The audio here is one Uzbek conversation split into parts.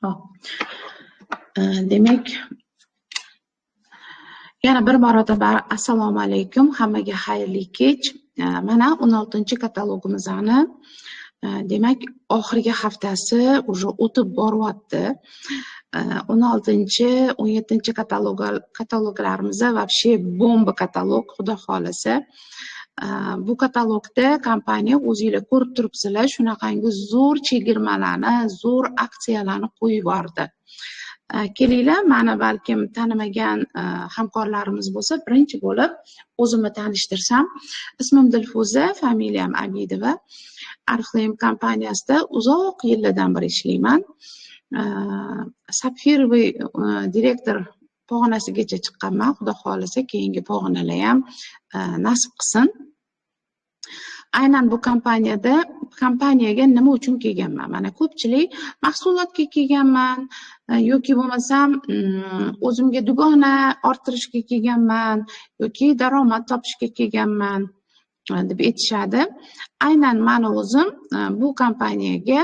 Hop. Demak, yana bir marotaba assalomu alaykum, hammaga xayrli kech. Mana 16-katalogimizni demak oxirgi haftasi уже o'tib boryapti. 16-17 kataloglarimiz вообще bomba katalog, xudo xolasa. Bu katalogda kompaniya o'zingizlar ko'rib turibsizlar, shunaqangi zo'r chegirmalarni, zo'r aksiyalarni qo'yib yubordi. Kelinglar, mana balkim tanimagan hamkorlarimiz bo'lsa, birinchi bo'lib o'zimni tanishtirsam. Ismim Dilfuza, familiyam Abidova. Ariflame kompaniyasida uzoq yillardan beri ishlayman. Sapfiroviy direktor pog'onasigacha chiqqanman. Xudo xolasa keyingi pog'onalar ham nasib qilsin. Aynan bu kompaniyaga nima uchun kelganman? Mana ko'pchilik mahsulotga kelganman yoki bo'lmasam o'zimga dugona orttirishga kelganman yoki daromad topishga kelganman deb aytishadi. Aynan meni o'zim bu kompaniyaga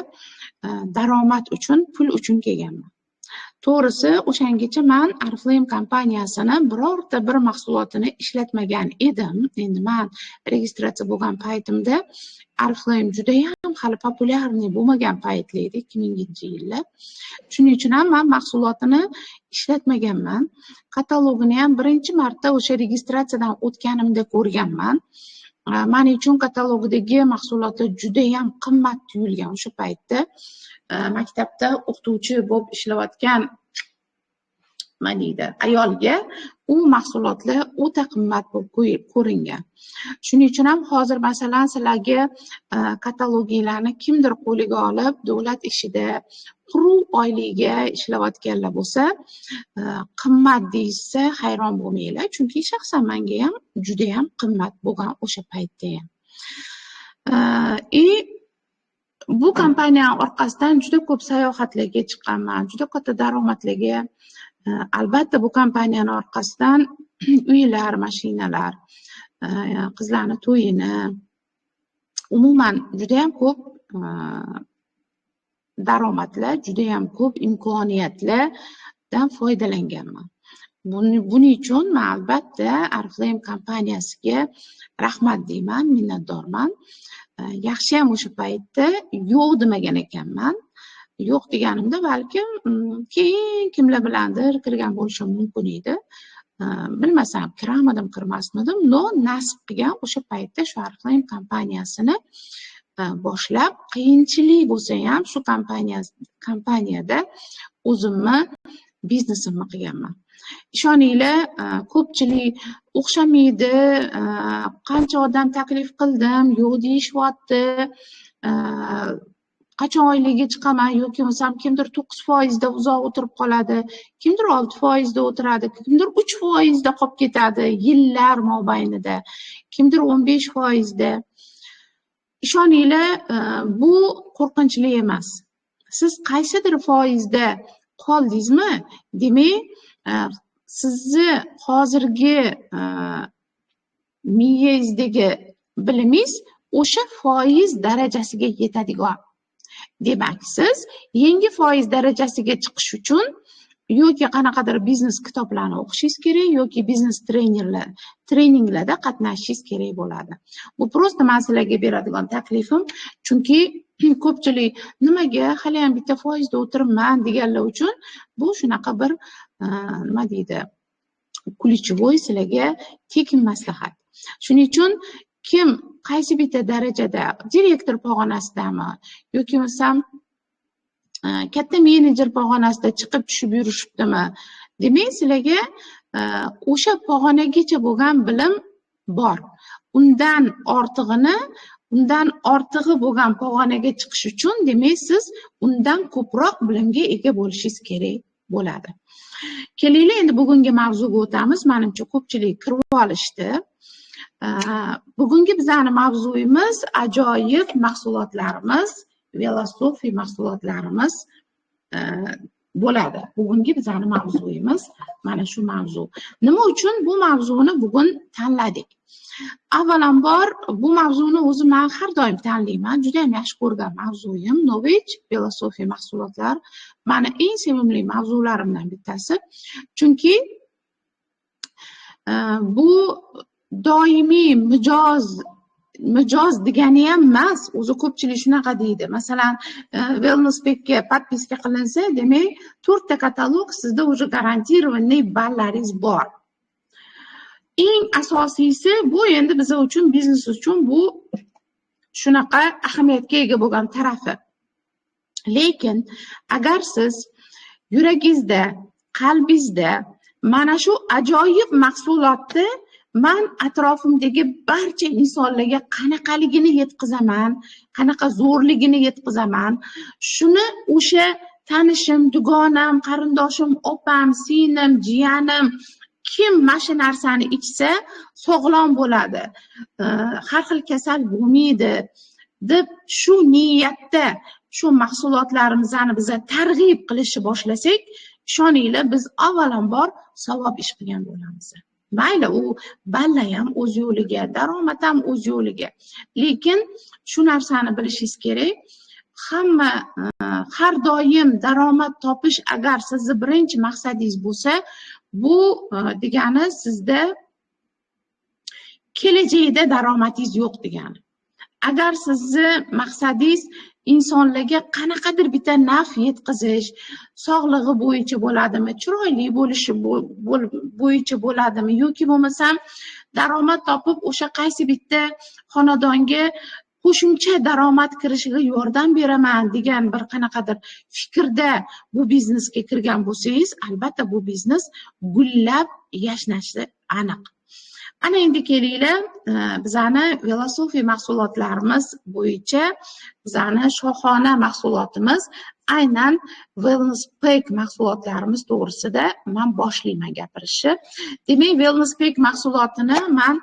daromad uchun, pul uchun kelganman. To'g'risi, o'shangacha men Ariflame kompaniyasini birorta bir mahsulotini ishlatmagan edim. Endi men registratsiya bo'lgan paytimda Ariflame juda ham hali populyarniy bo'lmagan paytlar edi, 2000-yillar. Shuning uchun ham men mahsulotini ishlatmaganman. Katalogini ham birinchi marta o'sha registratsiyadan o'tganimda ko'rganman. Men uchun katalogdagi mahsulotlar juda ham qimmat tuyulgan o'sha paytda. Maktabda o'qituvchi bo'lib ishlayotgan ayolga u mahsulotlar o'ta qimmat bo'lib ko'ringan. Shuning uchun ham hozir masalan sizlarga kataloginglarni kimdir qo'liga olib, davlat ishida quruq oylikga ishlayotganlar bo'lsa, qimmat deysa hayron bo'lmanglar, chunki shaxsan menga ham juda ham qimmat bo'lgan o'sha paytda ham. Bu kompaniya orqasidan juda ko'p sayohatlarga chiqqanman, juda katta daromadlarga. Albatta bu kompaniyani orqasidan uylar, mashinalar, qizlarni to'yini, umuman juda ham ko'p daromadlar, juda ham ko'p imkoniyatlardan foydalanganman. Buning uchun men albatta Ariflame kompaniyasiga rahmat deyman, minnatdorman. Yaxshi ham o'sha paytda yo'q demagan ekanman. Yo'q deganimda balkim keyin kimlar bilandir kirgan bo'lishim mumkin edi. Bilmasam kirarmidim, kirmasmidim, no nasib qilgan o'sha paytda shu Ariflame kompaniyasini boshlab, qiyinchilik bo'lsa ham shu kompaniyada o'zimni biznesimni qilganman. Ishoninglar, ko'pchilik o'xshamaydi, qancha odam taklif qildim, yo'q deyishyapti, qachon oyligiga chiqaman yoki bo'lsam kimdir 9% da uzoq o'tirib qoladi, kimdir 6% da o'tiradi, kimdir 3% da qolib ketadi yillar mobaynida, kimdir 15% da. Ishoninglar, bu qo'rqinchli emas. Siz qaysidir foizda qoldingizmi, demak, sizni hozirgi miyangizdagi bilimingiz o'sha foiz darajasiga yetadigan. Demak, siz yangi foiz darajasiga chiqish uchun yoki qanaqadir biznes kitoblarni o'qishingiz kerak yoki biznes treninglarda qatnashishingiz kerak bo'ladi. Bu prosta men sizlarga beradigan taklifim, chunki ko'pchilik nimaga hali ham bitta foizda o'tiribman deganlar uchun bu shunaqa bir nima deydi, ключевой sizlarga tekin maslahat. Shuning uchun kim qaysi bitta darajada, direktor pog'onasidami yoki bo'lsam katta menejer pog'onasida chiqib tushib yurishibdimi, demak sizlarga o'sha pog'onagacha bo'lgan bilim bor. Undan ortig'i bo'lgan pog'onaga chiqish uchun demak siz undan ko'proq bilimga ega bo'lishingiz kerak bo'ladi. Kelinglar, endi bugungi mavzuga o'tamiz. Menimcha ko'pchilik kirib olishdi. Bugungi bizning mavzuyimiz ajoyib mahsulotlarimiz, filosofiy mahsulotlarimiz bo'ladi. Bugungi bizning mavzuyimiz mana shu mavzu. Nima uchun bu mavzuni bugun tanladik? Avvalambor bu mavzuni o'zim men har doim tanlayman. Juda ham yaxshi ko'rgan mavzuyim Novich filosofiya mahsulotlar. Meni eng sevimli mavzularimdan bittasi. Chunki bu doimiy mijoz degani ham emas. O'zi ko'pchilik shunaqa deydi. Masalan, Wellness Pack'ga podpiska qilinsa, demak, 4 ta katalog sizda o'zi garantированный ballaringiz bor. Eng asosiysi bu endi biz uchun, biznes uchun bu shunaqa ahamiyatga ega bo'lgan tarafi. Lekin agar siz yuragingizda, qalbingizda mana shu ajoyib mahsulotni men atrofimdagi barcha insonlarga qanaqaligini yetkazaman, qanaqa zo'rligini yetkazaman, shuni o'sha tanishim, dugonam, qarindoshim, opam, singlim, jiyanim kim mana shu narsani ichsa sog'lom bo'ladi, har xil kasal bo'lmaydi deb shu niyatda shu mahsulotlarimizni biza targ'ib qilishni boshlasak, ishoninglar, biz avvalambor savob ish qilgan bo'lamiz. Mayli, u balla ham o'z yo'liga, daromad ham o'z yo'liga. Lekin shu narsani bilishingiz kerak. Hamma har doim daromad topish agar sizni birinchi maqsadingiz bo'lsa, bu degani sizda kelajakda daromadingiz yo'q degani. Agar sizni maqsadingiz insonlarga qanaqadir bitta naf yetkazish, sog'lig'i bo'yicha bo'ladimi, chiroyli bo'lishi bo'yicha bo'ladimi, yoki bo'lmasam daromad topib o'sha qaysi bitta xonadonga qo'shimcha daromad kirishiga yordam beraman degan bir qanaqadir fikrda bu biznesga kirgan bo'lsangiz, albatta bu biznes gullab yashnashi aniq. Ana endi kelinglar, bizani filosofiya mahsulotlarimiz bo'yicha bizani shohona mahsulotimiz aynan Wellness Pack mahsulotlarimiz to'g'risida men boshlayman gapirishni. Demak, Wellness Pack mahsulotini men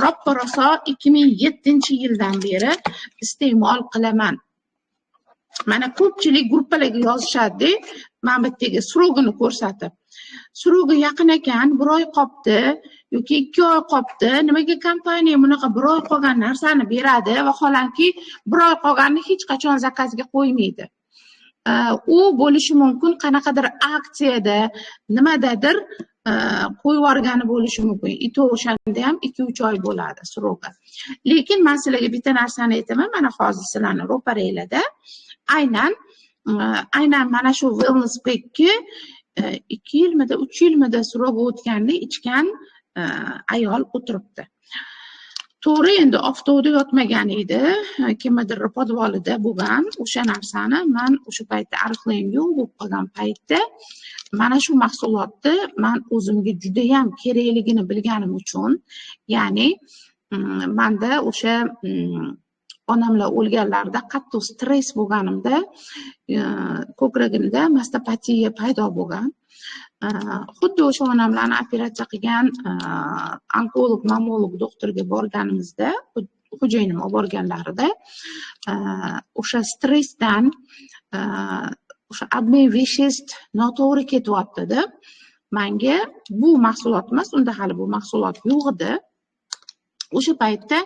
roppa-rosa 2007-yildan beri iste'mol qilaman. Mana ko'pchilik gruppalarga yozishadi, men bittaga srogini ko'rsatib, srogi yaqin ekan, 1 oy qolibdi yoki 2 oy qolibdi, nimaga kompaniya bunaqa 1 oy qolgan narsani beradi va holanki 1 oy qolganini hech qachon zakazga qo'ymaydi. U bo'lishi mumkin qanaqadir aksiyada, nimadadir qo'yib yuborgani bo'lishi mumkin. Ito o'shanda ham 2-3 oy bo'ladi srogi. Lekin men sizlarga bitta narsani aytaman, mana hozir sizlarni ro'paranglarda aynan mana shu Wellness Pack'ni 2 yilmida, 3 yilmida srogi o'tganini ichgan ayol o'tiribdi. To'g'ri, endi oftobda yotmagan edi, kimdir podvalida bo'lgan. O'sha narsani men o'sha paytda aniqlayim yo'q bo'lib qolgan paytda mana shu mahsulotni men o'zimga juda ham kerakligini bilganim uchun, ya'ni menda o'sha onamlar o'lganlarida qattiq stress bo'lganimda ko'kragimda mastopatiya paydo bo'lgan. Xuddi o'sha onamlarni operatsiya qilgan onkolog, mamolog doktorga borganimizda, xo'jayinim olib borganlarida o'sha stressdan o'sha обмен веществ noto'g'ri ketyapti deb menga bu mahsulot emas, unda hali bu mahsulot yo'q edi. O'sha paytda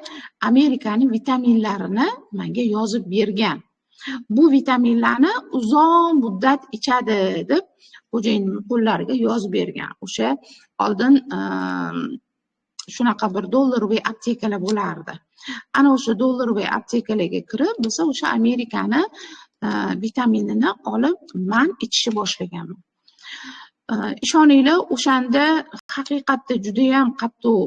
Amerikaning vitaminlarini menga yozib bergan. Bu vitaminlarni uzoq muddat ichadi deb xo'jayinim qo'llariga yozib bergan. O'sha oldin shunaqa bir dollarvoy aptekalar bo'lardi. Ana o'sha dollarvoy aptekalarga kirib, biz o'sha Amerikani vitaminini olib men ichishni boshlaganman. Ishoninglar, o'shanda haqiqatda juda ham qattiq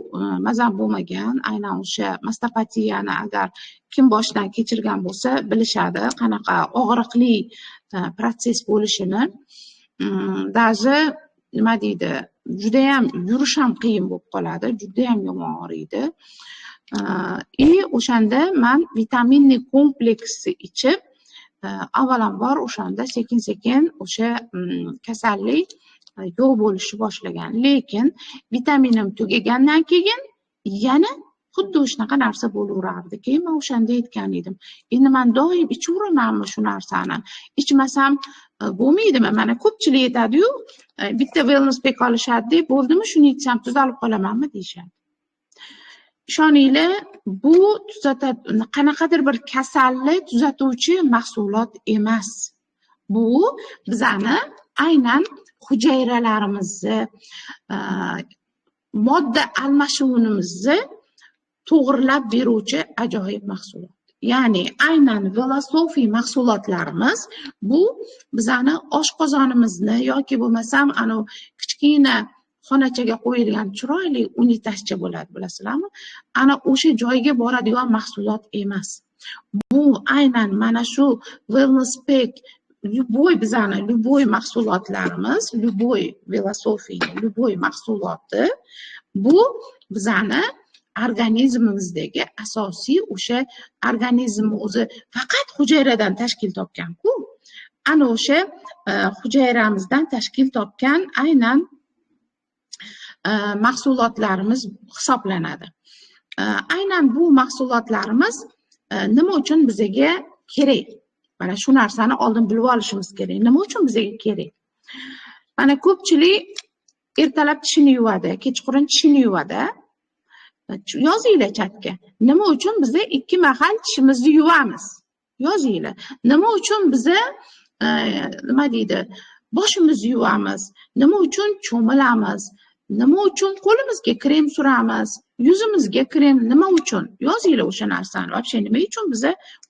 mazam bo'lmagan. Aynan o'sha mastopatiyani agar kim boshdan kechirgan bo'lsa, bilishadi qanaqa og'riqli proses bo'lishini. Даже nima deydi, juda ham yurish ham qiyin bo'lib qoladi, juda ham yomon og'riydi. O'shanda men vitaminli kompleksni ichib, avvalambor o'shanda sekin-sekin o'sha kasallik yo'q bo'lishni boshlagan. Lekin vitaminim tugagandan keyin yana xuddi shunaqa narsa bo'laverardi. Keyin men o'shanda aytgan edim, endi men doim ichaveramanmi shu narsani, ichmasam bo'lmaydimi? Mana ko'pchilik aytadi-yu, bitta wellness pack olishadi, bo'ldimi shuni ichsam tuzalib qolamanmi deyishadi. Ishoninglar, bu qanaqadir bir kasallik tuzatuvchi mahsulot emas. Bu bizani aynan hujayralarimizni, modda almashuvimizni to'g'rilab beruvchi ajoyib mahsulot. Ya'ni aynan Velosofiy mahsulotlarimiz bu bizani oshqozonimizni yoki bo'lmasam anu kichkina xonachaga qo'yilgan chiroyli unitazcha bo'ladi, bilasizlarmi? Ana o'sha joyga boradigan mahsulot emas. Bu aynan mana shu wellness pack, любой mahsulotlarimiz, любой Velosofiy, любой mahsuloti bu bizani organizmimizdagi asosiy o'sha organizm o'zi faqat hujayradan tashkil topgan-ku. Ana o'sha hujayramizdan tashkil topgan aynan mahsulotlarimiz hisoblanadi. Aynan bu mahsulotlarimiz nima uchun bizga kerak? Mana shu narsani oldin bilib olishimiz kerak. Nima uchun bizga kerak? Mana ko'pchilik ertalab tishini yuvadi, kechqurun tishini yuvadi. Yozinglar chatga. Nima uchun biz 2 mahal tishimizni yuvamiz? Yozinglar. Nima uchun biz nima deydi? Boshimizni yuvamiz? Nima uchun cho'milamiz? Nima uchun qo'limizga krem suramiz? Yuzimizga krem nima uchun? Yozinglar o'sha narsani. Вообще nima uchun biz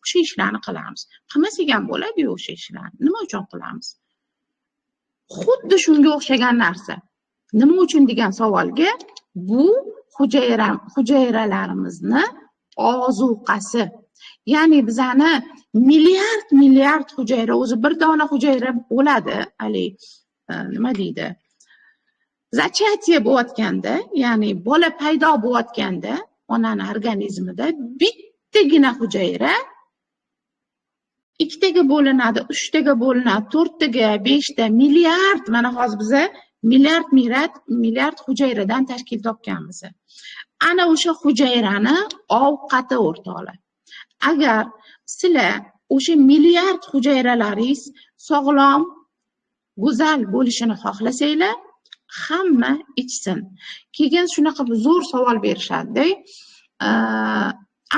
o'sha ishlarni qilamiz? Qilmasak ham bo'ladi-ku o'sha ishlarni. Nima uchun qilamiz? Xuddi shunga o'xshagan narsa. Nima uchun degan savolga bu hujayralarimizni ozuqasi. Ya'ni bizani milliard hujayra, o'zi bir dona hujayra bo'ladi, hali nima deydi? Zachatiya bo'layotganda, ya'ni bola paydo bo'layotganda, onani organizmida bittagina hujayra 2 taga bo'linadi, 3 taga bo'linadi, 4 taga, 5 ta, milliard, mana hozir biz milliard hujayradan tashkil topganmiz. Ana o'sha hujayrani ovqati o'rtoqlar. Agar sizlar o'sha milliard hujayralaringiz sog'lom, go'zal bo'lishini xohlasanglar, hamma ichsin. Keyin shunaqa zo'r savol berishadi.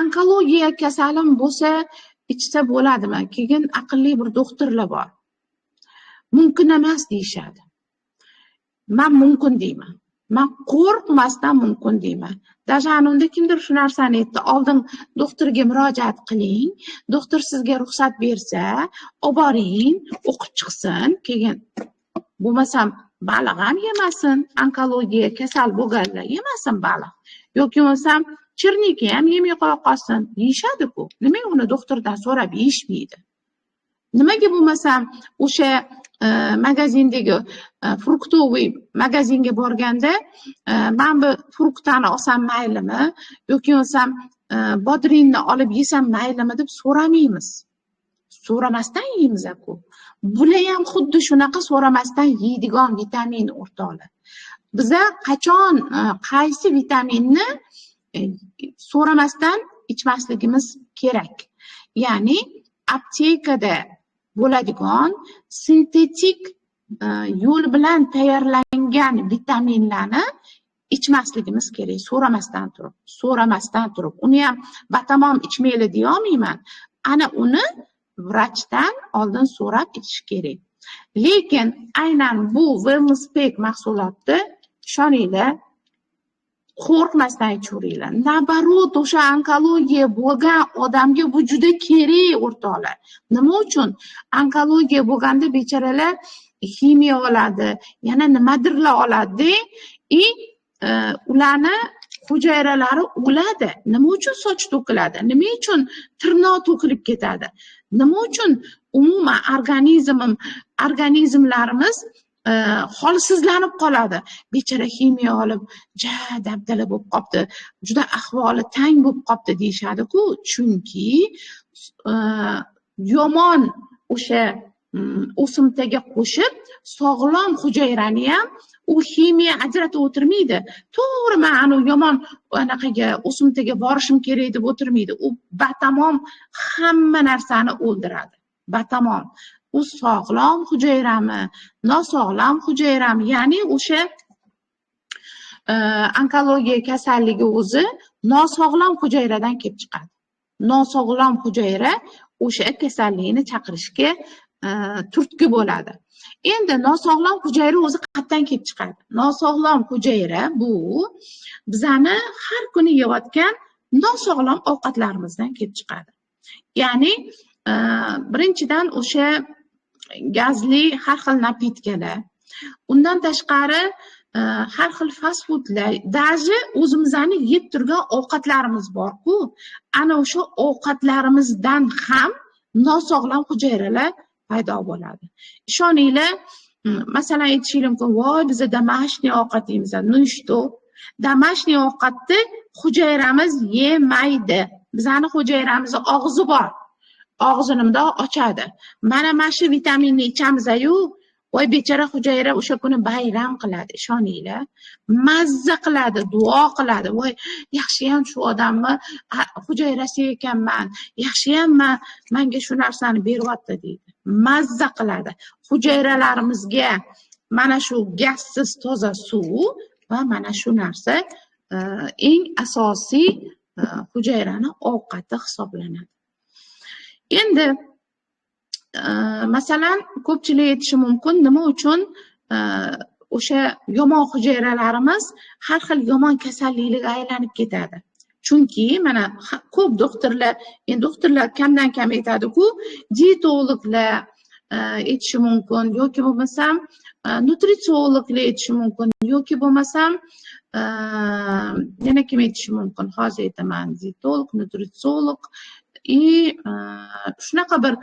Onkologiya kasalim bo'lsa, ichsa bo'ladimi? Keyin aqlli bir doktorlar bor. Mumkin emas deyishadi. Men mumkin deyman. Men qo'rqmasdan mumkin deyman. Даже unda kimdir shu narsani aytdi. Oldin doktorga murojaat qiling. Doktor sizga ruxsat bersa, olib boring, o'qib chiqsin. Keyin bo'lmasam baliq ham yemasin. Onkologiya kasal bo'lganlar yemasin baliq. Yoki bo'lmasam chirnika ham yemay qo'ya qolsin. Yeyishadi-ku. Nimaga uni doktordan so'rab yeyishmaydi? Nimaga bo'lmasam o'sha magazindagi fruktoviy magazinga borganda men bu fruktani olsam maylimi yoki bo'lmasam bodrinni olib yesam maylimi deb so'ramaymiz. So'ramasdan yeymiz-ku. Bular ham xuddi shunaqa so'ramasdan yeydigan vitamin o'rtoqlar. Biza qachon qaysi vitaminni so'ramasdan ichmasligimiz kerak. Ya'ni aptekada bo'ladigan sintetik yo'l bilan tayyorlangan vitaminlarni ichmasligimiz kerak, so'ramasdan turib. Uni ham batamom ichmayli deya olmayman. Ana uni vrachdan oldin so'rab ichish kerak. Lekin aynan bu wellness pack mahsulotni ishoninglar, qo'rqmasdan ichaveringlar. Nabarot, o'sha onkologiya bo'lgan odamga bu juda kerak o'rtoqlar. Nima uchun? Onkologiya bo'lganda bechoralar ximiya oladi, yana nimadirlar oladi, ularni hujayralari o'ladi. Nima uchun soch to'kiladi? Nima uchun tirnoq to'kilib ketadi? Nima uchun umuman organizmlarimiz holsizlanib qoladi? Bechora ximiya olib, dabdala bo'lib qopti, juda ahvoli tang bo'lib qopti deyishadi-ku. Chunki yomon o'sha o'simtaga qo'shib sog'lom hujayrani ham u ximiya ajratib o'tirmaydi. To'g'ri, men anu yomon anaqaga o'simtaga borishim kerak deb o'tirmaydi. U batamom hamma narsani o'ldiradi. Batamom. U sog'lom hujayrami, nosog'lom hujayrami, ya'ni o'sha onkologiya kasalligi o'zi nosog'lom hujayradan kelib chiqadi. Nosog'lom hujayra o'sha kasallikni chaqirishga turtki bo'ladi. Endi nosog'lom hujayra o'zi qayerdan kelib chiqadi? Nosog'lom hujayra bu bizani har kuni yeyotgan nosog'lom ovqatlarimizdan kelib chiqadi. Ya'ni birinchidan o'sha gazli har xil napitkalar, undan tashqari har xil fast foodlar, даже o'zimizning yeb turgan ovqatlarimiz bor-ku, ana o'sha ovqatlarimizdan ham nosog'lom hujayralar paydo bo'ladi. Ishoninglar, masalan aytishim mumkin, voy biz домашний ovqat yeymiz. Ну и что? Домашний ovqatni hujayramiz yemaydi. Bizning hujayramizning og'zi bor. Og'zini bundoq ochadi. Mana shu vitaminni ichamiz-yu, voy bechora hujayra o'sha kuni bayram qiladi, ishoninglar. Mazza qiladi, duo qiladi. Voy, yaxshiyam shu odamni hujayrasi ekanman. Yaxshiyam menga shu narsani beryapti deydi. Mazza qiladi. Hujayralarimizga mana shu gazsiz toza suv va mana shu narsa eng asosiy hujayrani ovqati hisoblanadi. Endi masalan ko'pchilik aytishi mumkin, nima uchun o'sha yomon hujayralarimiz har xil yomon kasalliklarga aylanib ketadi? Chunki mana ko'p doktorlar, endi doktorlar kamdan kam aytadi-ku, dietologlar aytishi mumkin, yoki bo'lmasam nutritsiologlar aytishi mumkin, yoki bo'lmasam yana kim aytishi mumkin? Hozir aytaman, dietolog, nutritsiolog shunaqa bir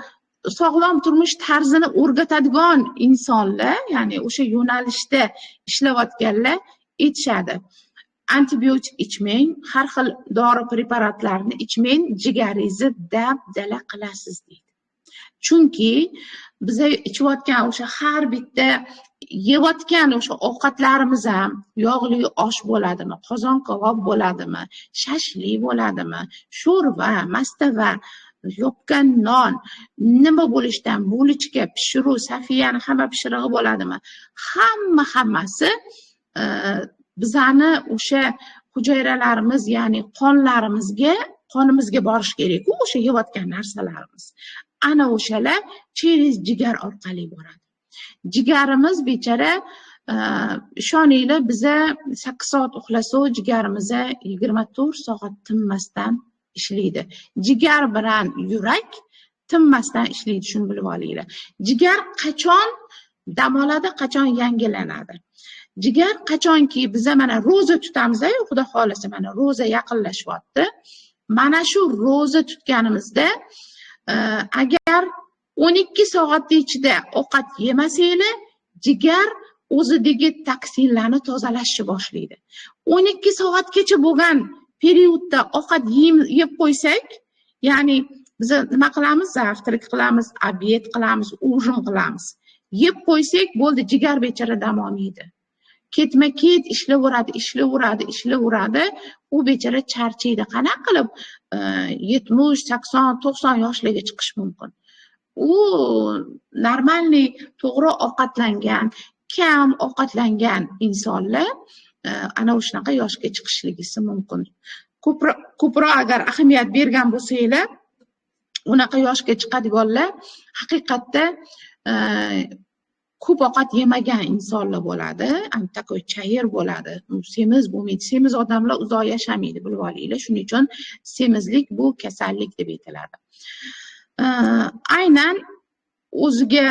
sog'lom turmush tarzini o'rgatadigan insonlar, ya'ni o'sha yo'nalishda ishlayotganlar aytishadi. Antibiotik ichmang, har xil dori preparatlarni ichmang, jigaringizni dab-dala qilasiz deydi. Chunki biz ichayotgan o'sha har bitta yeyotgan o'sha ovqatlarimiz ham yog'li osh bo'ladimi, qozon kabob bo'ladimi, shashlik bo'ladimi, sho'rva, mastava, yopgan non, nima bo'lishidan bulichka, pishiruv, safiyani hamma pishirig'i bo'ladimi? Hammasi bizani o'sha hujayralarimiz, ya'ni qonimizga borish kerak-ku, o'sha yeyotgan narsalarimiz. Ana o'shalar через jigar orqali boradi. Jigarimiz bechara, ishoninglar, biza 8 soat uxlasak, jigarimiz 24 soat tinmasdan ishlaydi. Jigar bilan yurak tinmasdan ishlaydi, shuni bilib olinglar. Jigar qachon dam oladi, qachon yangilanadi? Jigar qachonki biza mana ro'za tutamiz-ku, xudo xolasa mana ro'za yaqinlashyapti. Mana shu ro'za tutganimizda agar 12 soatning ichida ovqat yemasanglar, jigar o'zidagi toksinlarni tozalashni boshlaydi. 12 soatgacha bo'lgan periodda ovqat yeb qo'ysak, ya'ni biz nima qilamiz? Zavtrak qilamiz, obed qilamiz, ujin qilamiz. Yeb qo'ysak, bo'ldi, jigar bechara dam olmaydi. Ketma-ket ishlayveradi. U bechara charchaydi. Qanaqa qilib 70, 80, 90 yoshlarga chiqish mumkin? U normalniy, to'g'ri ovqatlangan, kam ovqatlangan insonlar ana o'shanaqa yoshga chiqishligisi mumkin. Ko'proq agar ahamiyat bergan bo'lsanglar, unaqa yoshga chiqadiganlar haqiqatda ko'p ovqat yemagan insonlar bo'ladi, takoy chayir bo'ladi. Semiz bo'lmaydi. Semiz odamlar uzoq yashamaydi, bilib olinglar. Shuning uchun semizlik bu kasallik deb aytiladi. Aynan o'ziga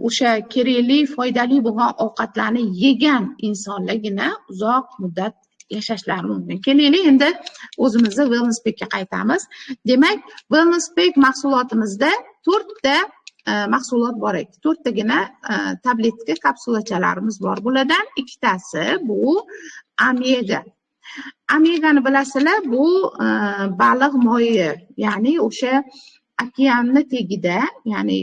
o'sha kerakli, foydali bo'lgan ovqatlarni yegan insonlargina uzoq muddat yashashlari mumkin. Kelaylik endi o'zimizni Wellness Packga qaytamiz. Demak, Wellness Pack mahsulotimizda 4 ta mahsulot bor ekan. 4 tagina tabletka kapsulachalarimiz bor. Bulardan 2 tasi bu omega. Omegani bilasizlar, bu baliq moyi, ya'ni o'sha okeanni tagida, ya'ni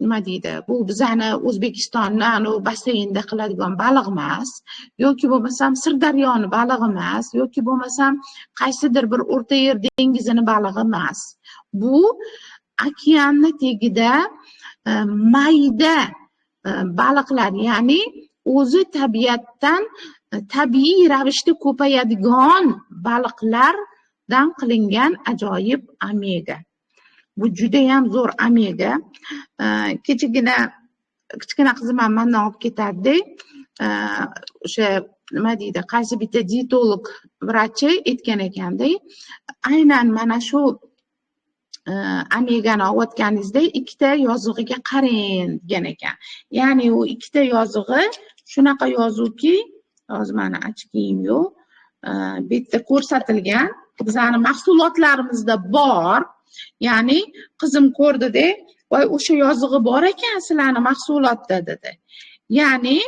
nima deydi, bu bizani O'zbekistonni basseynda qiladigan baliq emas, yoki bo'lmasam Sirdaryoni balig'i emas, yoki bo'lmasam qaysidir bir O'rta Yer dengizini balig'i emas. Bu okeanni tagida mayda baliqlar, ya'ni o'zi tabiatdan tabiiy ravishda ko'payadigan baliqlardan qilingan ajoyib omega. Bu juda ham zo'r omega. Kichkina qizim ham mendan olib ketadi. O'sha nima deydi, qaysi bitta dietolog vrachi aytgan ekanda, aynan mana shu omegani olayotganingizda ikkita yozig'iga qarang degan ekan. Ya'ni u ikkita yozig'i shunaqa yozuvki, hozir mana ochkiyim yo'q, bu yerda ko'rsatilgan, bizning mahsulotlarimizda bor. Ya'ni qizim ko'rdi-da, voy o'sha yozig'i bor ekan sizlarning mahsulotda dedi. Ya'ni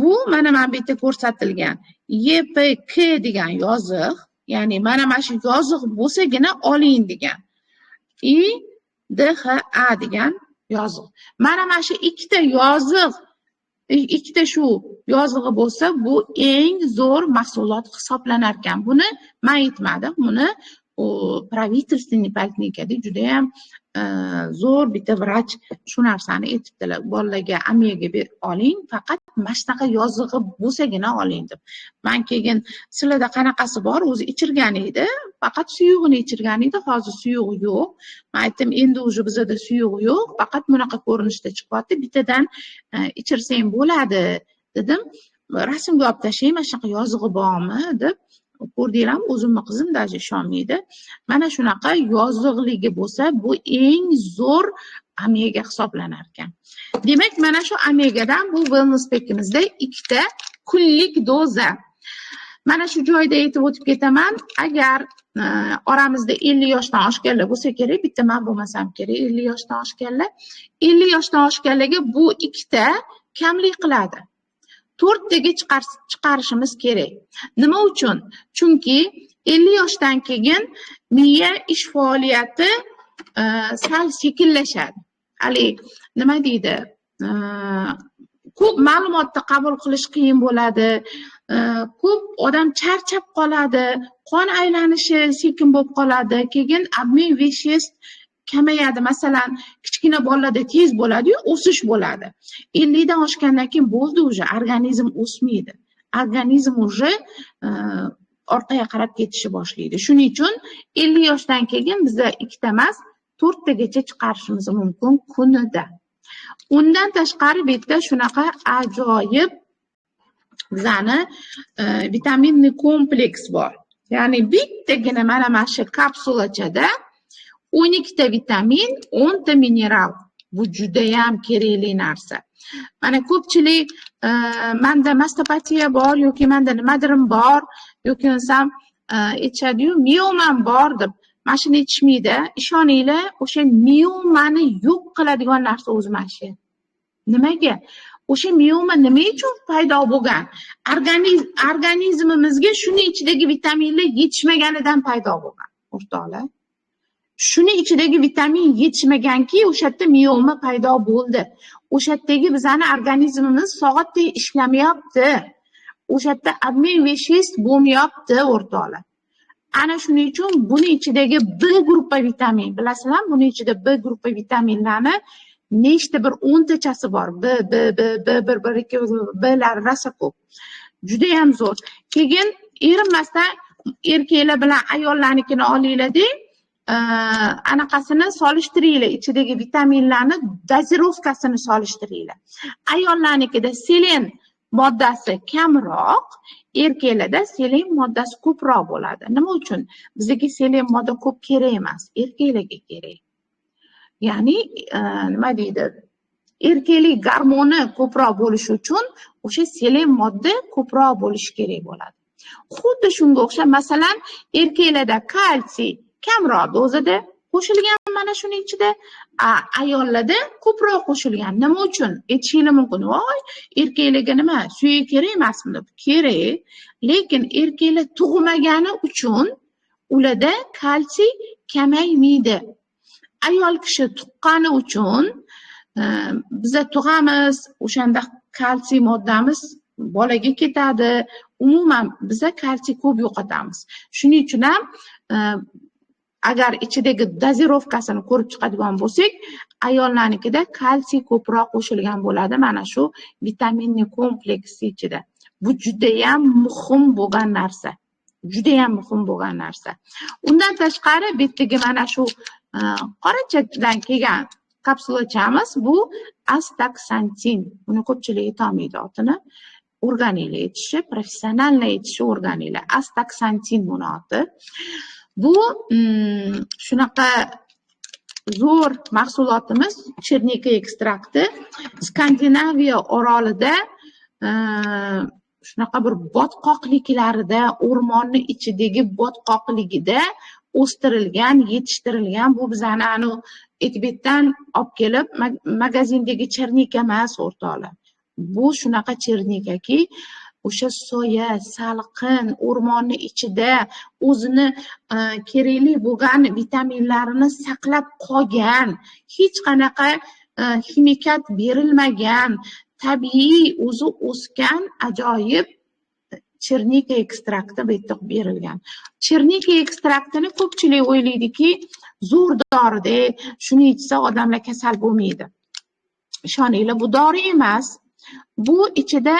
bu mana bu yerda ko'rsatilgan YPK degan yoziq, ya'ni mana shu yoziq bo'lsagina oling degan. DHA degan yoziq. Mana shu ikkita yoziq, ikkita shu yozig'i bo'lsa, bu eng zo'r mahsulot hisoblanar ekan. Buni men aytmadim, buni правительственный poliklinikada juda ham zo'r bitta vrach shu narsani aytibdilar. Bolalarga omega oling, faqat mana shunaqa yozig'i bo'lsagina oling deb. Men keyin sizlarda qanaqasi bor, o'zi ichirgan edi, faqat suyug'ini ichirgan edi, hozir suyug'i yo'q. Men aytdim, endi o'zi bizda suyug'i yo'q, faqat bunaqa ko'rinishda chiqyapti, bittadan ichirsang bo'ladi dedim. Rasmga olib tashlang, mana shunaqa yozig'i bormi deb. Ko'rdinglarmi, o'zimni qizim даже ishonmaydi. Mana shunaqa yozig'ligi bo'lsa, bu eng zo'r omega hisoblanar ekan. Demak, mana shu omegadan bu wellness packimizda ikkita kunlik doza. Mana shu joyda aytib o'tib ketaman, agar oramizda 50 yoshdan oshganlar bo'lsa kerak, bitta men bo'lmasam kerak, 50 yoshdan oshganlar. 50 yoshdan oshganlarga bu ikkita kamlik qiladi. 4 taga chiqarishimiz kerak. Nima uchun? Chunki 50 yoshdan keyin miya ish faoliyati sal sekinlashadi. Hali nima deydi? Ko'p ma'lumotni qabul qilish qiyin bo'ladi. Ko'p odam charchab qoladi, qon aylanishi sekin bo'lib qoladi. Keyin обмен веществ kamayadi. Masalan, kichkina bolalarda tez bo'ladi-yu, o'sish bo'ladi. 50 dan oshgandan keyin bo'ldi, уже organizm o'smaydi. Organizm уже orqaga qarab ketishni boshlaydi. Shuning uchun 50 yoshdan keyin bizda ikkita emas, 4 tagacha chiqarishimiz mumkin kunida. Undan tashqari bu yerda shunaqa ajoyib bizani vitaminli kompleks bor. Ya'ni bittagina mana shu kapsulachada 12 ta vitamin, 10 ta mineral. Bu juda ham kerakli narsa. Mana ko'pchilik menda mastopatiya bor yoki menda nimadirim bor yoki bo'lsam aytishadi-yu, miomam bor deb. Mana shuni aytishmaydi. Ishoninglar, o'sha miomani yo'q qiladigan narsa o'zi mana shu. Nimaga? O'sha mioma nima uchun paydo bo'lgan? Organizmimizga shuning ichidagi vitaminlar yetishmaganidan paydo bo'lgan. O'rtoqlar. Shuni ichidagi vitamin yetishmaganki, o'sha yerda mioma paydo bo'ldi. O'sha yerdagi bizning organizmimiz soatdek ishlamayapti. O'sha yerda обмен веществ bo'lmayapti, o'rtoqlar. Ana shuning uchun buni ichidagi B gruppa vitamin, bilasizlar, buni ichida B gruppa vitaminlarni nechta bir 10 tachasi bor. B 1 2 Blar rosa ko'p. Juda ham zo'r. Keyin erinmasdan erkaklar bilan ayollarnikini olinglar-da. Anaqasini solishtiringlar, ichidagi vitaminlarni dozirovkasini solishtiringlar. Ayollarnikida selen moddasi kamroq, erkaklarda selen moddasi ko'proq bo'ladi. Nima uchun? Bizga selen modda ko'p kerak emas, erkaklarga kerak. Ya'ni nima deydi? Erkaklik gormoni ko'proq bo'lishi uchun o'sha selen modda ko'proq bo'lishi kerak bo'ladi. Xuddi shunga o'xshab, masalan, erkaklarda kalsiy kamroq dozada qo'shilgan, mana shuning ichida ayollarda ko'proq qo'shilgan. Nima uchun? Aytishingiz mumkin. Voy, erkaklarga nima? Suyak kerak emasmi deb. Kerak, lekin erkaklar tug'magani uchun ularda kalsiy kamaymaydi. ayol kishi tuqqani uchun biza tug'amiz, o'shanda kalsiy moddamiz bolaga ketadi. Umuman biza kalsiy ko'p yo'qotamiz. Shuning uchun ham agar ichidagi dozirovkasini ko'rib chiqadigan bo'lsak, ayollarnikida kalsiy ko'proq qo'shilgan bo'ladi mana shu vitaminli kompleksi ichida. Bu juda ham muhim bo'lgan narsa. Juda ham muhim bo'lgan narsa. Undan tashqari bu yerdagi mana shu qorachadan kelgan kapsulachamiz bu astaksantin. Buni ko'pchilik aytolmaydi otini. O'rganinglar aytishi, professionalni aytishi o'rganinglar. Astaksantin buni oti. Bu shunaqa zo'r mahsulotimiz, chernika ekstrakti. Skandinaviya orolida shunaqa bir botqoqliklarida, o'rmonni ichidagi botqoqligida o'stirilgan, yetishtirilgan. Bu bizani Etibetdan olib kelib magazindagi chernika emas o'rtoqlar. Bu shunaqa chernikaki, o'sha soya, salqin, o'rmonni ichida o'zini kerakli bo'lgan vitaminlarini saqlab qolgan, hech qanaqa ximikat berilmagan, tabiiy o'zi o'sgan ajoyib chernika ekstrakti bu yerda berilgan. Chernika ekstraktini ko'pchilik o'ylaydiki, zo'r dorida, shuni ichsa odamlar kasal bo'lmaydi. Ishoninglar, bu dori emas. Bu ichida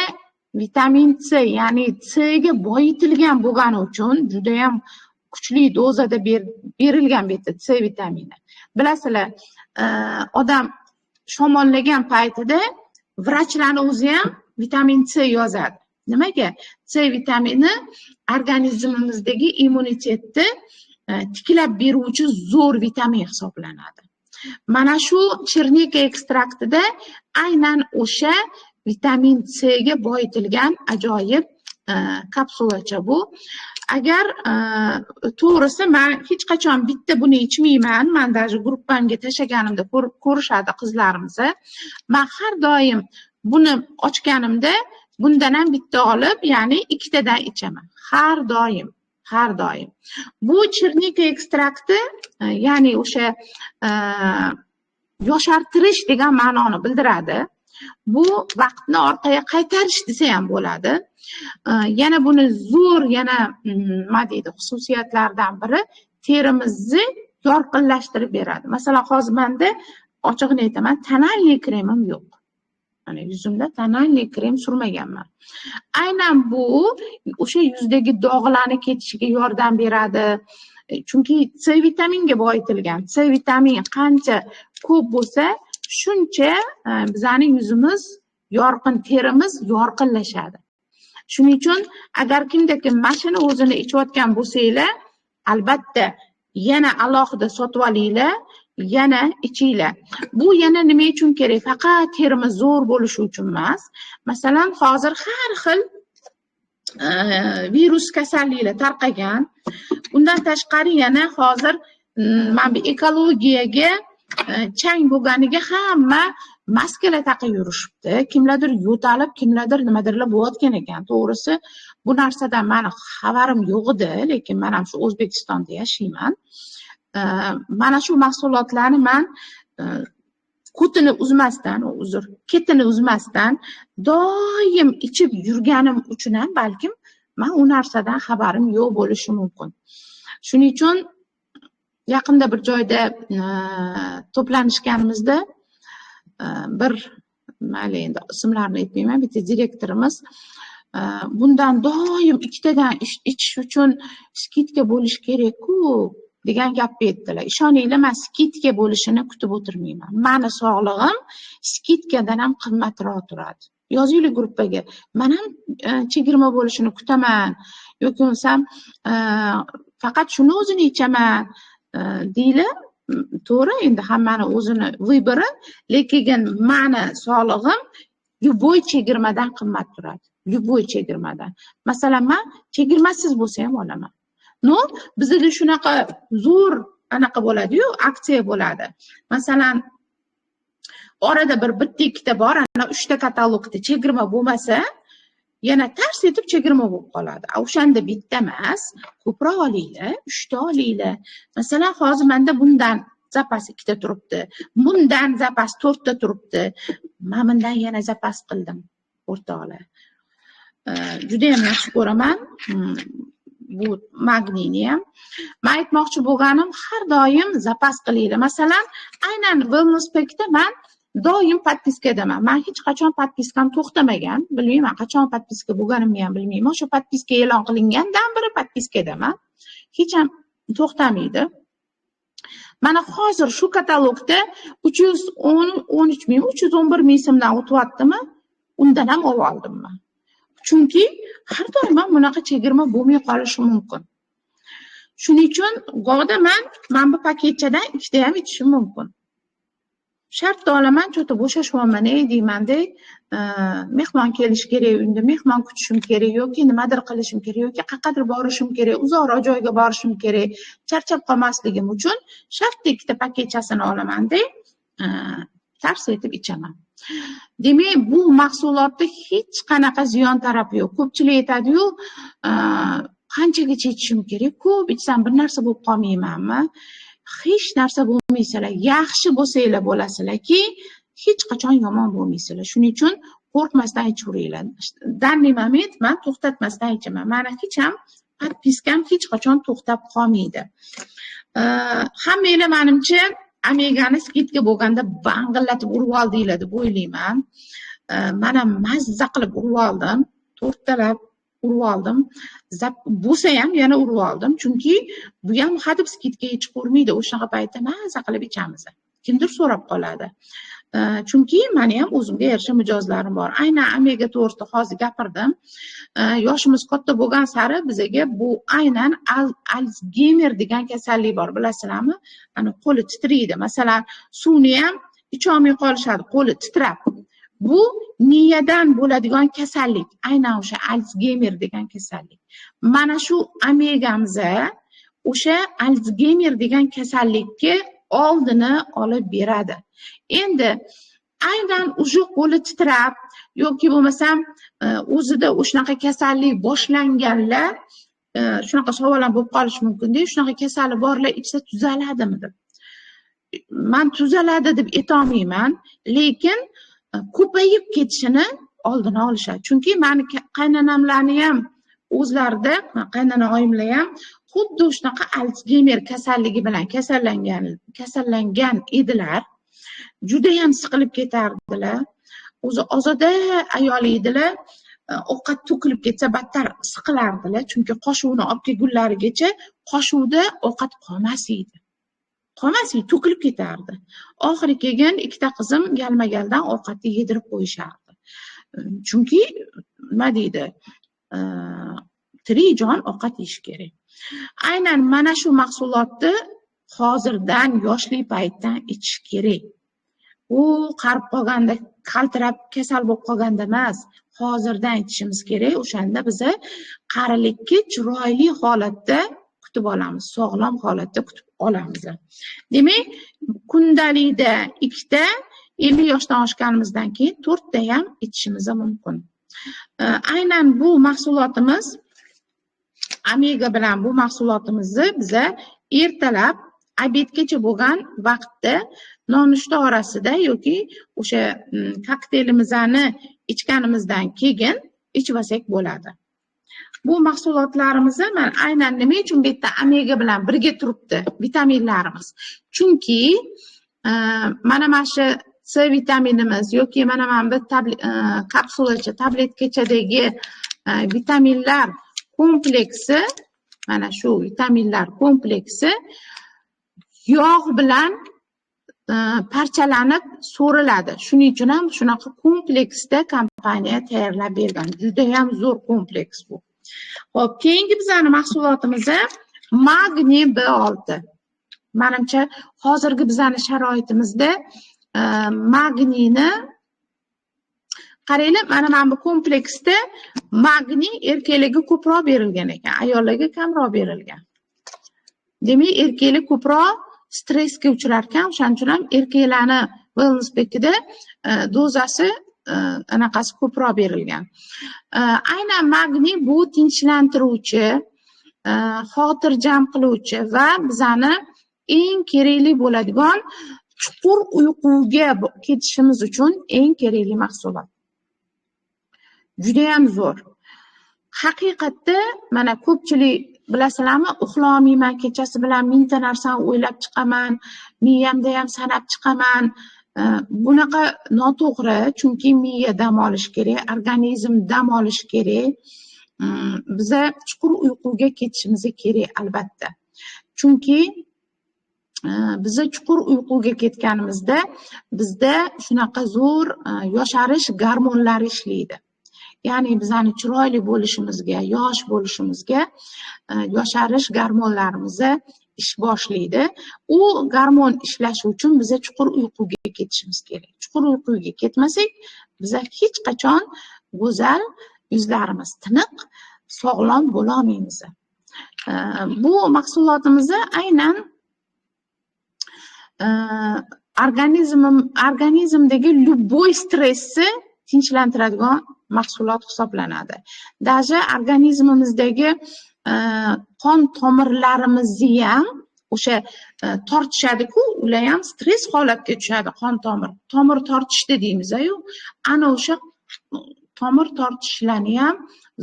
vitamin C, ya'ni C ga boyitilgan bo'lgani uchun juda ham kuchli dozada berilgan bu yerda C vitamini. Bilasizlar, odam shamollagan paytida vrachlarning o'zi ham vitamin C yozadi. Nimaga? C vitamini organizmimizdagi immunitetni tiklab beruvchi zo'r vitamin hisoblanadi. Mana shu chernika ekstraktida aynan o'sha vitamin C ga boyitilgan ajoyib kapsulacha bu. Agar to'g'risi men hech qachon bitta buni ichmayman. Men даже gruppamga tashlaganimda ko'rishadi qizlarimiz. Men har doim buni ochganimda bundan ham bitta olib, ya'ni ikkitadan ichaman. Har doim. Bu chernika ekstrakti, ya'ni o'sha yoshartirish degan ma'noni bildiradi. Bu vaqtni orqaga qaytarish desa ham bo'ladi. Yana buni zo'r, yana nima deydi, xususiyatlaridan biri terimizni yorqinlashtirib beradi. Masalan, hozir menda ochig'ini aytaman, tonalniy kremim yo'q. Mana yuzimda tonalniy krem surmaganman. Aynan bu o'sha yuzdagi dog'larni ketishiga yordam beradi. Chunki C vitaminga boyitilgan. C vitamin qancha ko'p bo'lsa, shuncha bizning yuzimiz yorqin, terimiz yorqinlashadi. Shuning uchun agar kimdaki mashina o'zini ichayotgan bo'lsanglar, albatta yana alohida sotib olinglar, yana ichinglar. Bu yana nima uchun kerak? Faqat terimiz zo'r bo'lishi uchun emas. Masalan, hozir har xil virus kasalliklar tarqagan. Undan tashqari yana hozir mana bu ekologiyaga chang bo'lganiga hamma maskalar taqib yurishibdi. Kimlardir yo'talib, kimlardir nimadirlar bo'layotgan ekan. To'g'risi, bu narsadan meni xabarim yo'q edi, lekin men ham shu O'zbekistonda yashayman. Mana shu mahsulotlarni men ketini uzmasdan doim ichib yurganim uchun ham balkim men u narsadan xabarim yo'q bo'lishi mumkin. Shuning uchun yaqinda bir joyda to'planishganimizda bir, mayli endi ismlarini aytmayman, bitta direktorimiz bundan doim ikkitadan ichish uchun skidka bo'lish kerak-ku degan gapni aytdilar. Ishoninglar, men skidka bo'lishini kutib o'tirmayman. Meni sog'lig'im skidkadan ham qimmatroq turadi. Yozinglar gruppaga. Men ham chegirma bo'lishini kutaman yoki bo'lsam faqat shuni o'zini ichaman deylar. To'g'ri, endi hammani o'zini vыборi, lekin meni sog'lig'im любой chegirmadan qimmat turadi. Любой chegirmadan. Masalan, men chegirmasiz bo'lsa ham olaman. No, bizda shunaqa zo'r anaqa bo'ladi-yu, aksiya bo'ladi. Masalan, orada bitta ikkita bor, ana 3 ta katalogda chegirma bo'lmasa, yana tars etib chegirma bo'lib qoladi. O'shanda bitta emas, ko'proq olinglar, 3 ta olinglar. Masalan, hozir menda bundan zapas 2 ta turibdi. Bundan zapas 4 ta turibdi. Men bundan yana zapas qildim, o'rtoqlar. Juda ham yaxshi ko'raman bu magniyni ham. Men aytmoqchi bo'lganim, har doim zapas qilinglar. Masalan, aynan Wellness Pack'da men doim podpiskadaman. Men hech qachon podpiskam to'xtamagan. Bilmayman, qachon podpiska bo'lganimni ham bilmayman. O'sha podpiska e'lon qilingandan beri podpiskadaman. Hech ham to'xtamaydi. Mana hozir shu katalogda 313 ming, 311 ming so'mdan o'tyaptimi? Undan ham oldim men. Chunki har doim bunaqa chegirma bo'lmay qolishi mumkin. Shuning uchun go'da men bu paketchadan 2 ta ham ichishim mumkin. Shart olaman, cho'ta bo'shashmayman deymanda, mehmon kelish kerak, unda mehmon kutishim kerak yoki nimadir qilishim kerak yoki qayerdir borishim kerak, uzoqroq joyga borishim kerak, charchab qolmasligim uchun shart 2 ta paketchasini olamanda, tars etib ichaman. Demak, bu mahsulotda hech qanaqa ziyon tarafi yo'q. Ko'pchilik aytadi-yu, qanchagacha ichishim kerak? Ko'p ichsam bir narsa bo'lib qolmaymanmi? Hech narsa bo'lmaysizlar. Yaxshi bo'lsanglar bo'lasizlarki, hech qachon yomon bo'lmaysizlar. Shuning uchun qo'rqmasdan ichaveringlar. Danli moment men to'xtatmasdan ichaman. Meni hech ham podpiskam hech qachon to'xtab qolmaydi. Hammanglar menimcha Amegani skidga bo'lganda bang'illatib urib oldinglar deb o'ylayman. Men ham mazza qilib urib oldim. 4 talab urib oldim. Bo'lsa ham yana urib oldim. Chunki bu ham hadeb skidga hech qo'rmaydi. O'shaqa paytda mazza qilib ichamiz. Kimdir so'rab qoladi. Chunki meni ham o'zimga yarasha mijozlarim bor. Aynan Omega to'g'risida hozir gapirdim. Yoshimiz katta bo'lgan sari bizga bu aynan Alzheimer degan kasallik bor, bilasizlarmi? Ana qo'li titraydi. Masalan, suvni ham icholmay qolishadi, qo'li titrab. Bu miyadan bo'ladigan kasallik, aynan o'sha Alzheimer degan kasallik. Mana shu Omegamizda o'sha Alzheimer degan kasallikka oldini olib beradi. Endi aynan o'sha qo'li titrab yoki bo'lmasam o'zida o'shanaqa kasallik boshlanganlar shunaqa savollar bo'lib qolishi mumkin-da, shunaqa kasali borlar ichsa tuzaladimi deb. Men tuzaladi deb aytolmayman, lekin ko'payib ketishini oldini olishadi. Chunki meni qaynonamlarni ham o'zlarida, qaynona oyimlar ham xuddi shunaqa Alzheimer kasalligi bilan kasallangan edilar. Juda ham siqilib ketardilar. O'zi ozoda ayol edilar. Ovqat to'kilib ketsa battar siqilardilar. Chunki qoshuvni olib kelgunlarigacha qoshuvda ovqat qolmas edi. To'kilib ketardi. Oxiri kelgan 2 ta qizim galma-galdan ovqatni yedirib qo'yishardi. Chunki nima deydi? Tirik jon ovqat yeyish kerak. Aynan mana shu mahsulotni hozirdan yoshlik paytdan ichish kerak. U qarib qolganda, qaltirab kasal bo'lib qolganda emas, hozirdan ichishimiz kerak. O'shanda biz qarilikka chiroyli holatda kutib olamiz, sog'lom holatda kutib olamiz. Demak, kundalikda 2 ta, 50 yoshdan oshganimizdan keyin 4 ta ham ichishimiz mumkin. Aynan bu mahsulotimiz Omega bilan bu mahsulotimizni biz ertalab obedgacha bo'lgan vaqtda nonushta orasida yoki o'sha kokteylimizni ichganimizdan keyin ichib olsak bo'ladi. Bu mahsulotlarimizni men aynan nima uchun bu yerda Omega bilan birga turibdi vitaminlarimiz? Chunki mana shu C vitaminimiz yoki mana bu kapsulacha, tabletkachadagi vitaminlar kompleksi, mana shu vitaminlar kompleksi yog' bilan parchalanib so'riladi. Shuning uchun ham shunaqa kompleksda kompaniya tayyorlab bergan. Juda ham zo'r kompleks bu. Xo'p, keyingi bizning mahsulotimiz Magniy B6. Menimcha hozirgi bizning sharoitimizda magniyni qaranglar, mana bu kompleksda magniy erkaklarga ko'proq berilgan ekan, ayollarga kamroq berilgan. Demak, erkaklar ko'proq stressga uchrar ekan, o'shaning uchun ham erkaklarni Wellness Pack'ida dozasi anaqasi ko'proq berilgan. Aynan magniy bu tinchlantiruvchi, xotirjam qiluvchi va bizani eng kerakli bo'ladigan chuqur uyquga ketishimiz uchun eng kerakli mahsulot. Juda ham zo'r. Haqiqatda mana ko'pchilik bilasizlarmi, uxlolmayman, kechasi bilan mingta narsani o'ylab chiqaman, miyamda ham sanab chiqaman. Bunaqa noto'g'ri, chunki miya dam olish kerak, organizm dam olish kerak. Biza chuqur uyquga ketishimiz kerak albatta. Chunki biza chuqur uyquga ketganimizda bizda shunaqa zo'r yosharish gormonlari ishlaydi. Ya'ni bizani chiroyli bo'lishimizga, yosh bo'lishimizga yosharish gormonlarimiz ish boshlaydi. U gormon ishlashi uchun biza chuqur uyquga ketishimiz kerak. Chuqur uyquga ketmasak, biza hech qachon go'zal, yuzlarimiz tiniq, sog'lom bo'la olmaymiz. Bu mahsulotimizni aynan organizmdagi любой stressni tinchlantiradigan mahsulot hisoblanadi. Даже organizmimizdagi qon tomirlarimizni ham o'sha tortishadi-ku, ular ham stress holatga tushadi, qon tomir tortishdi deymiz-ku. Ana o'sha tomir tortishlarni ham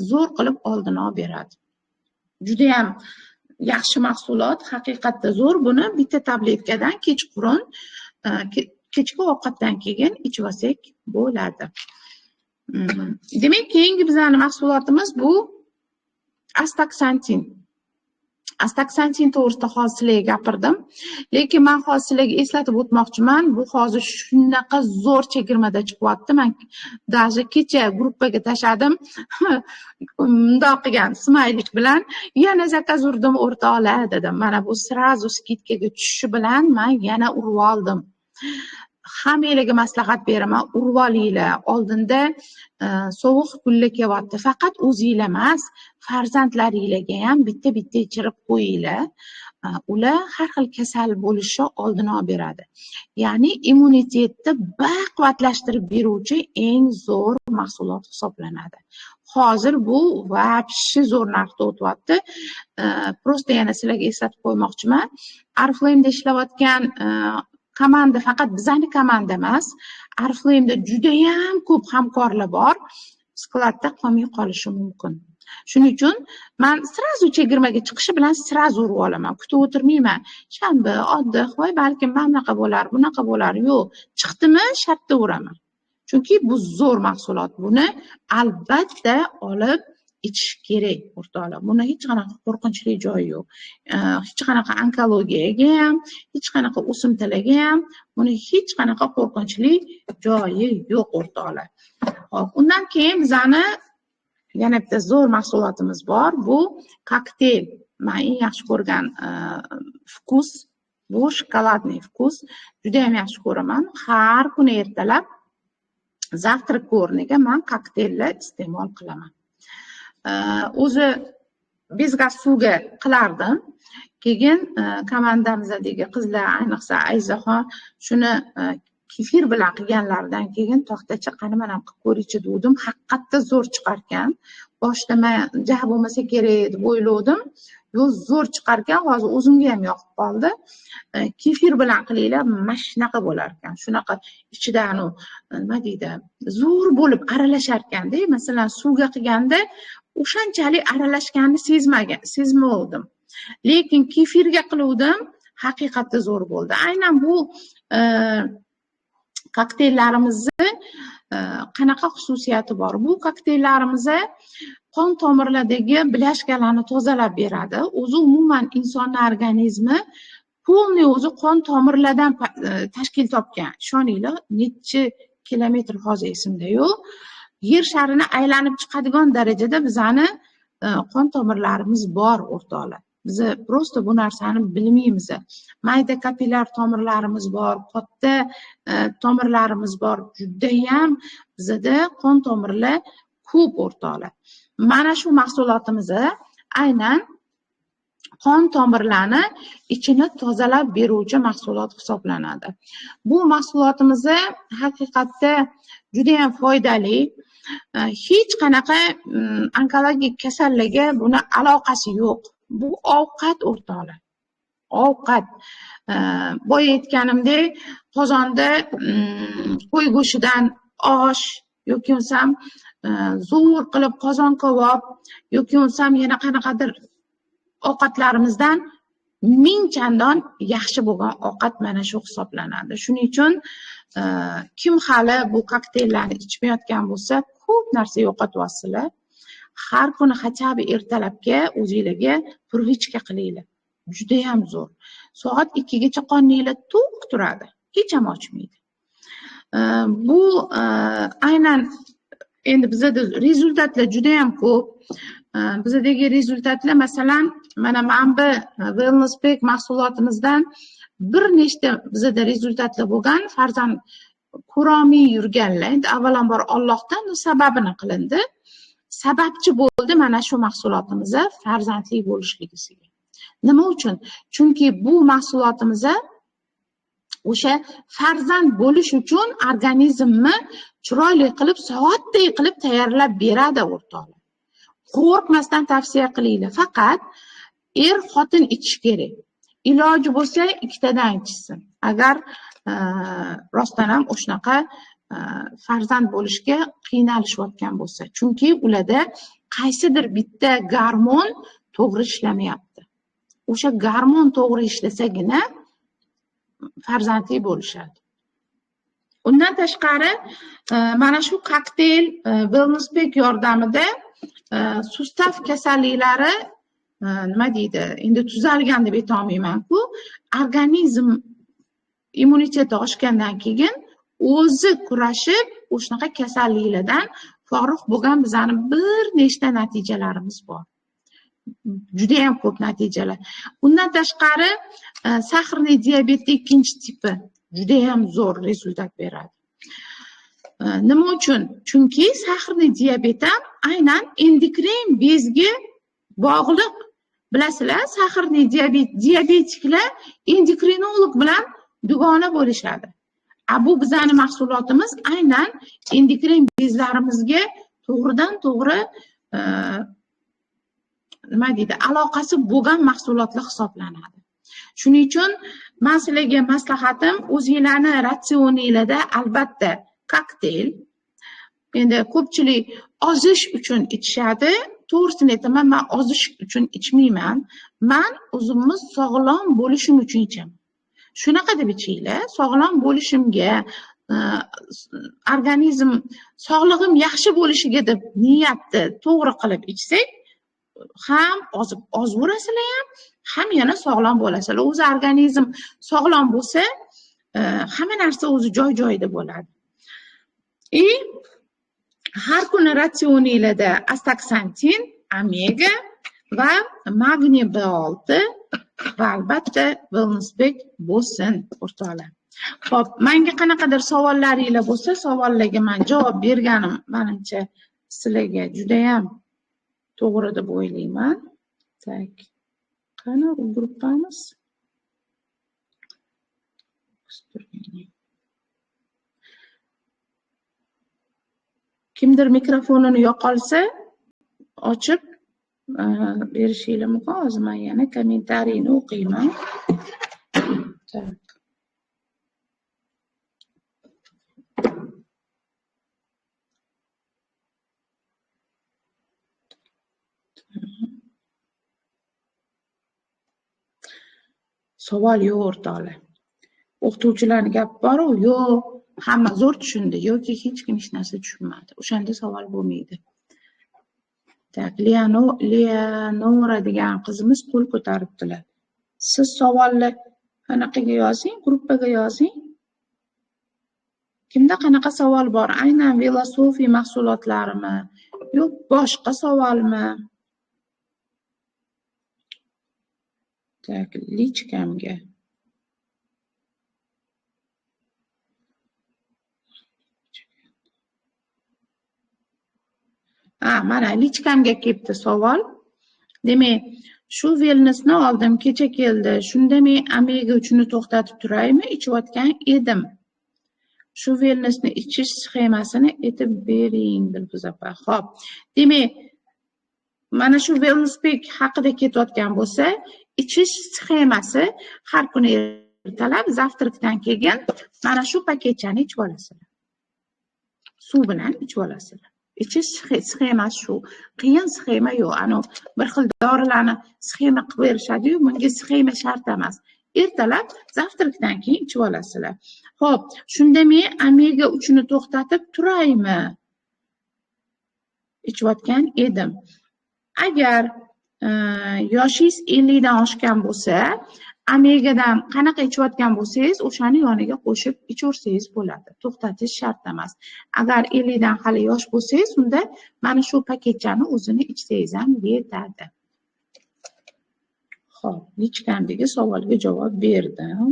zo'r qilib oldini olib beradi. Juda ham yaxshi mahsulot, haqiqatda zo'r. Buni bitta tabletkadan kechqurun kechki ovqatdan keyin ichib olsak bo'ladi. Demak, keyingi bizning mahsulotimiz bu Astaxantin. Astaxantin to'g'risida hozir sizlarga gapirdim, lekin men hozir sizlarga eslatib o'tmoqchiman. Bu hozir shunaqa zo'r chegirmada chiqyapti. Men даже kecha gruppaga tashladim. Bundoq qilgan smaylik bilan yana zakaz urdim, o'rtoqlar dedim. Mana bu srazu skidkaga tushishi bilan men yana urib oldim. Hammalarga maslahat beraman, urib olinglar. Oldinda sovuq kunlar kelyapti. Faqat o'zingizlar emas, farzandlaringizga ham bitta-bitta ichirib qo'yinglar. Ular har xil kasal bo'lishi oldini olib beradi. Ya'ni immunitetni baquvvatlashtirib beruvchi eng zo'r mahsulot hisoblanadi. Hozir bu vobshe zo'r narxda o'tyapti. Prosta yana sizlarga eslatib qo'ymoqchiman. Oriflame'da ishlayotgan komanda faqat bizani komanda emas, Oriflame'da juda ham ko'p hamkorlar bor. Skladda qolmay qolishi mumkin. Shuning uchun men srazu chegirmaga chiqishi bilan srazu urib olaman. Kutib o'tirmayman. Shanba, oddiy, voy balkim bunaqa bo'lar, bunaqa bo'lar. Yo'q, chiqdimi, shartta uraman. Chunki bu zo'r mahsulot. Buni albatta olib ichish kerak, o'rtoqlar. Buni hech qanaqa qo'rqinchli joyi yo'q. Hech qanaqa onkologiyaga ham, hech qanaqa o'simtalarga ham buni hech qanaqa qo'rqinchli joyi yo'q, o'rtoqlar. Xo'p, undan keyin bizani yana bitta zo'r mahsulotimiz bor. Bu kokteyl. Men eng yaxshi ko'rgan vkus bu shokoladniy vkus. Juda ham yaxshi ko'raman. Har kuni ertalab zavtrak o'rniga men kokteyllar iste'mol qilaman. O'zi bezgaz suvga qilardim. Keyin komandamizdagi qizlar, ayniqsa Ayzaxon shuni kefir bilan qilganlardan keyin to'xtacha qani mana qilib ko'rishchi dedim. Haqiqatda zo'r chiqargan. Boshda men jah bo'lmasa kerak deb o'yladim. Yo'q, zo'r chiqargan. Hozir o'zimga ham yoqib qoldi. Kefir bilan qilinglar, mana shunaqa bo'lar ekan. Shunaqa ichidan nima deydi, zo'r bo'lib aralashar ekanda. Masalan, suvga qilganda o'shanchalik aralashganini sezmadim. Lekin kefirga qiluvdim, haqiqatda zo'r bo'ldi. Aynan bu kokteyllarimizning qanaqa xususiyati bor? Bu kokteyllarimiz qon tomirlaridagi bilashkalarni tozalab beradi. O'zi umuman insonning organizmi polniy o'zi qon tomirlardan tashkil topgan. Ishoninglar, necha kilometr hozir esimda yo'q. Yer sharini aylanib chiqadigan darajada bizani qon tomirlarimiz bor, o'rtoqlar. Biz prosta bu narsani bilmaymiz. Mayda kapillar tomirlarimiz bor, katta tomirlarimiz bor. Juda ham bizda qon tomirlar ko'p, o'rtoqlar. Mana shu mahsulotimiz aynan qon tomirlarni ichini tozalab beruvchi mahsulot hisoblanadi. Bu mahsulotimiz haqiqatda juda ham foydali. Hech qanaqa onkologik kasallarga buni aloqasi yo'q. Bu ovqat, o'rtoqlar. ovqat, boya aytganimdek, qozonda qo'y go'shtidan osh yoki bo'lmasam zo'r qilib qozon kabob yoki bo'lmasam yana qanaqadir ovqatlarimizdan ming chandon yaxshi bo'lgan ovqat mana shu hisoblanadi. Shuning uchun kim hali bu kokteyllarni ichmayotgan bo'lsa, ko'p narsa yo'qotyapsizlar. Har kuni hachabi ertalabga o'zingizlarga privichka qilinglar. Juda ham zo'r. Soat 2 gacha qonninglar to'q turadi. Hech ham ochmaydi. Bu aynan endi bizda rezultatlar juda ham ko'p. Bizdagi rezultatlar masalan mana bu Wellness Pack mahsulotimizdan bir nechta bizda rezultatlar bo'lgan. Farzand ko'rolmay yurganlar. Endi avvalambor Allohdan sababini qilindi. Sababchi bo'ldi mana shu mahsulotimiz farzandli bo'lishligisiga. Nima uchun? Chunki bu mahsulotimiz o'sha farzand bo'lish uchun organizmni chiroyli qilib, soatday qilib tayyorlab beradi o'rtoqlar. Qo'rqmasdan tavsiya qilinglar. Faqat xotin ichish kerak. Iloji bo'lsa ikkitadan ichsin. Agar rostdan ham o'shanaqa farzand bo'lishga qiynalishayotgan bo'lsa. Chunki ularda qaysidir bitta gormon to'g'ri ishlamayapti. O'sha gormon to'g'ri ishlasagina farzandli bo'lishadi. Undan tashqari mana shu kokteyl Wellness Pack yordamida sustav kasalliklari nima deydi? Endi tuzalgan deb aytolmayman-ku, organizm immuniteti oshgandan keyin o'zi kurashib, o'shanaqa kasalliklardan forig' bo'lgan bizani bir nechta natijalarimiz bor. Juda ham ko'p natijalar. Undan tashqari sahrli diabetning ikkinchi tipi juda ham zo'r rezultat beradi. Nima uchun? Chunki sahrli diabet ham aynan endokrin bezga bog'liq. Bilasizlar, sahrli diabetiklar endokrinolog bilan dugona bo'lishadi. Bu bizning mahsulotimiz aynan endokrin bezlarimizga to'g'ridan to'g'ri nima deydi, aloqasi bo'lgan mahsulotlar hisoblanadi. Shuning uchun men sizlarga maslahatim, o'zingizlarning ratsioningizda albatta kokteyl, endi ko'pchilik ozish uchun ichishadi. To'g'risini aytaman, men ozish uchun ichmayman. Men o'zimiz sog'lom bo'lishim uchun ichaman. Shunaqa deb ichinglar, sog'lom bo'lishimga, organizm sog'lig'im yaxshi bo'lishiga deb niyatni to'g'ri qilib ichsak, ham ozaverasizlar ham yana sog'lom bo'lasizlar. O'zi organizm sog'lom bo'lsa, hamma narsa o'zi joy-joyida bo'ladi. Har kuni ratsioningizda astaxantin, omega va magniy B6 va albatta Wellness Pack bo'lsin o'rtoqlar. Xo'p, menga qanaqadir savollaringiz bo'lsa, savollarga men javob berganim menimcha sizlarga juda ham to'g'ri deb o'ylayman. Tak. Qani gruppamiz? Kimdir mikrofonini yo'qolsa, ochib berishinglar mumkin. Hozir men yana kommentariyni o'qiyman. Tak. Savol yo'q o'rtoqlar. O'qituvchilarning gapi bor-ku, yo'q, hamma zo'r tushundi yoki hech kim hech narsa tushunmadi. O'shanda savol bo'lmaydi. Tak, Leonora degan qizimiz qo'l ko'taribdilar. Siz savolni qanaqaga yozing, gruppaga yozing. Kimda qanaqa savol bor? Aynan filosofiya mahsulotlarimi yo'q boshqa savolmi? Tak, lichkamga. Mana lichkamga kelibdi savol. Demak, shu wellnessni oldim, kecha keldi. Shunda men omega 3ni to'xtatib turaymi? Ichayotgan edim. Shu wellnessni ichish sxemasini aytib bering, Dilfuza opa. Xo'p. Demak, mana shu velosiped haqida ketayotgan bo'lsa, ichish sxemasi har kuni ertalab zavtrakdan keyin mana shu paketchani ichib olasizlar. Suv bilan ichib olasizlar. Ichish sxemasi shu. Qiyin sxema yo'q. Ana bir xil dorilarni sxema qilib berishadi-yu, bunga sxema shart emas. Ertalab zavtrakdan keyin ichib olasizlar. Xo'p, shunda men omega 3 ni to'xtatib turaymi? Ichayotgan edim. Agar yoshingiz 50 dan oshgan bo'lsa, omegadan qanaqa ichayotgan bo'lsangiz, o'shani yoniga qo'shib ichaversangiz bo'ladi. To'xtatish shart emas. Agar 50 dan hali yosh bo'lsangiz, unda mana shu paketchani o'zini ichsangiz ham yetadi. Xo'p, hechqanday savolga javob berdim.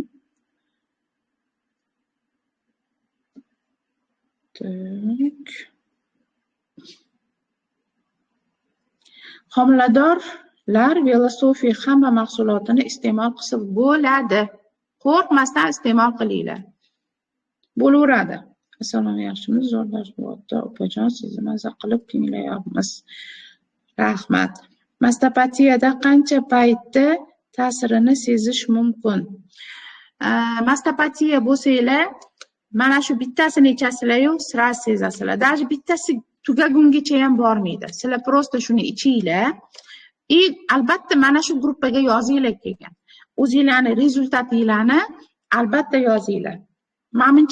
Tak. Homiladorlar Velosofi hamma mahsulotini iste'mol qilsa bo'ladi. Qo'rqmasdan iste'mol qilinglar. Bo'laveradi. Assalomu yaxshimiz, zo'rlash bo'ldi. Opajon, sizni maza qilib tinglayapmiz. Rahmat. Mastopatiyada qancha paytda ta'sirini sezish mumkin? Mastopatiya bo'lsanglar, mana shu bittasini ichasizlar-yu, sira sezasizlar. Даже bittasi tugagungacha ham bormaydi. Sizlar prosta shuni ichinglar. Albatta mana shu gruppaga yozinglar keyin. O'zingizlarning rezultatinglarni albatta yozinglar. Men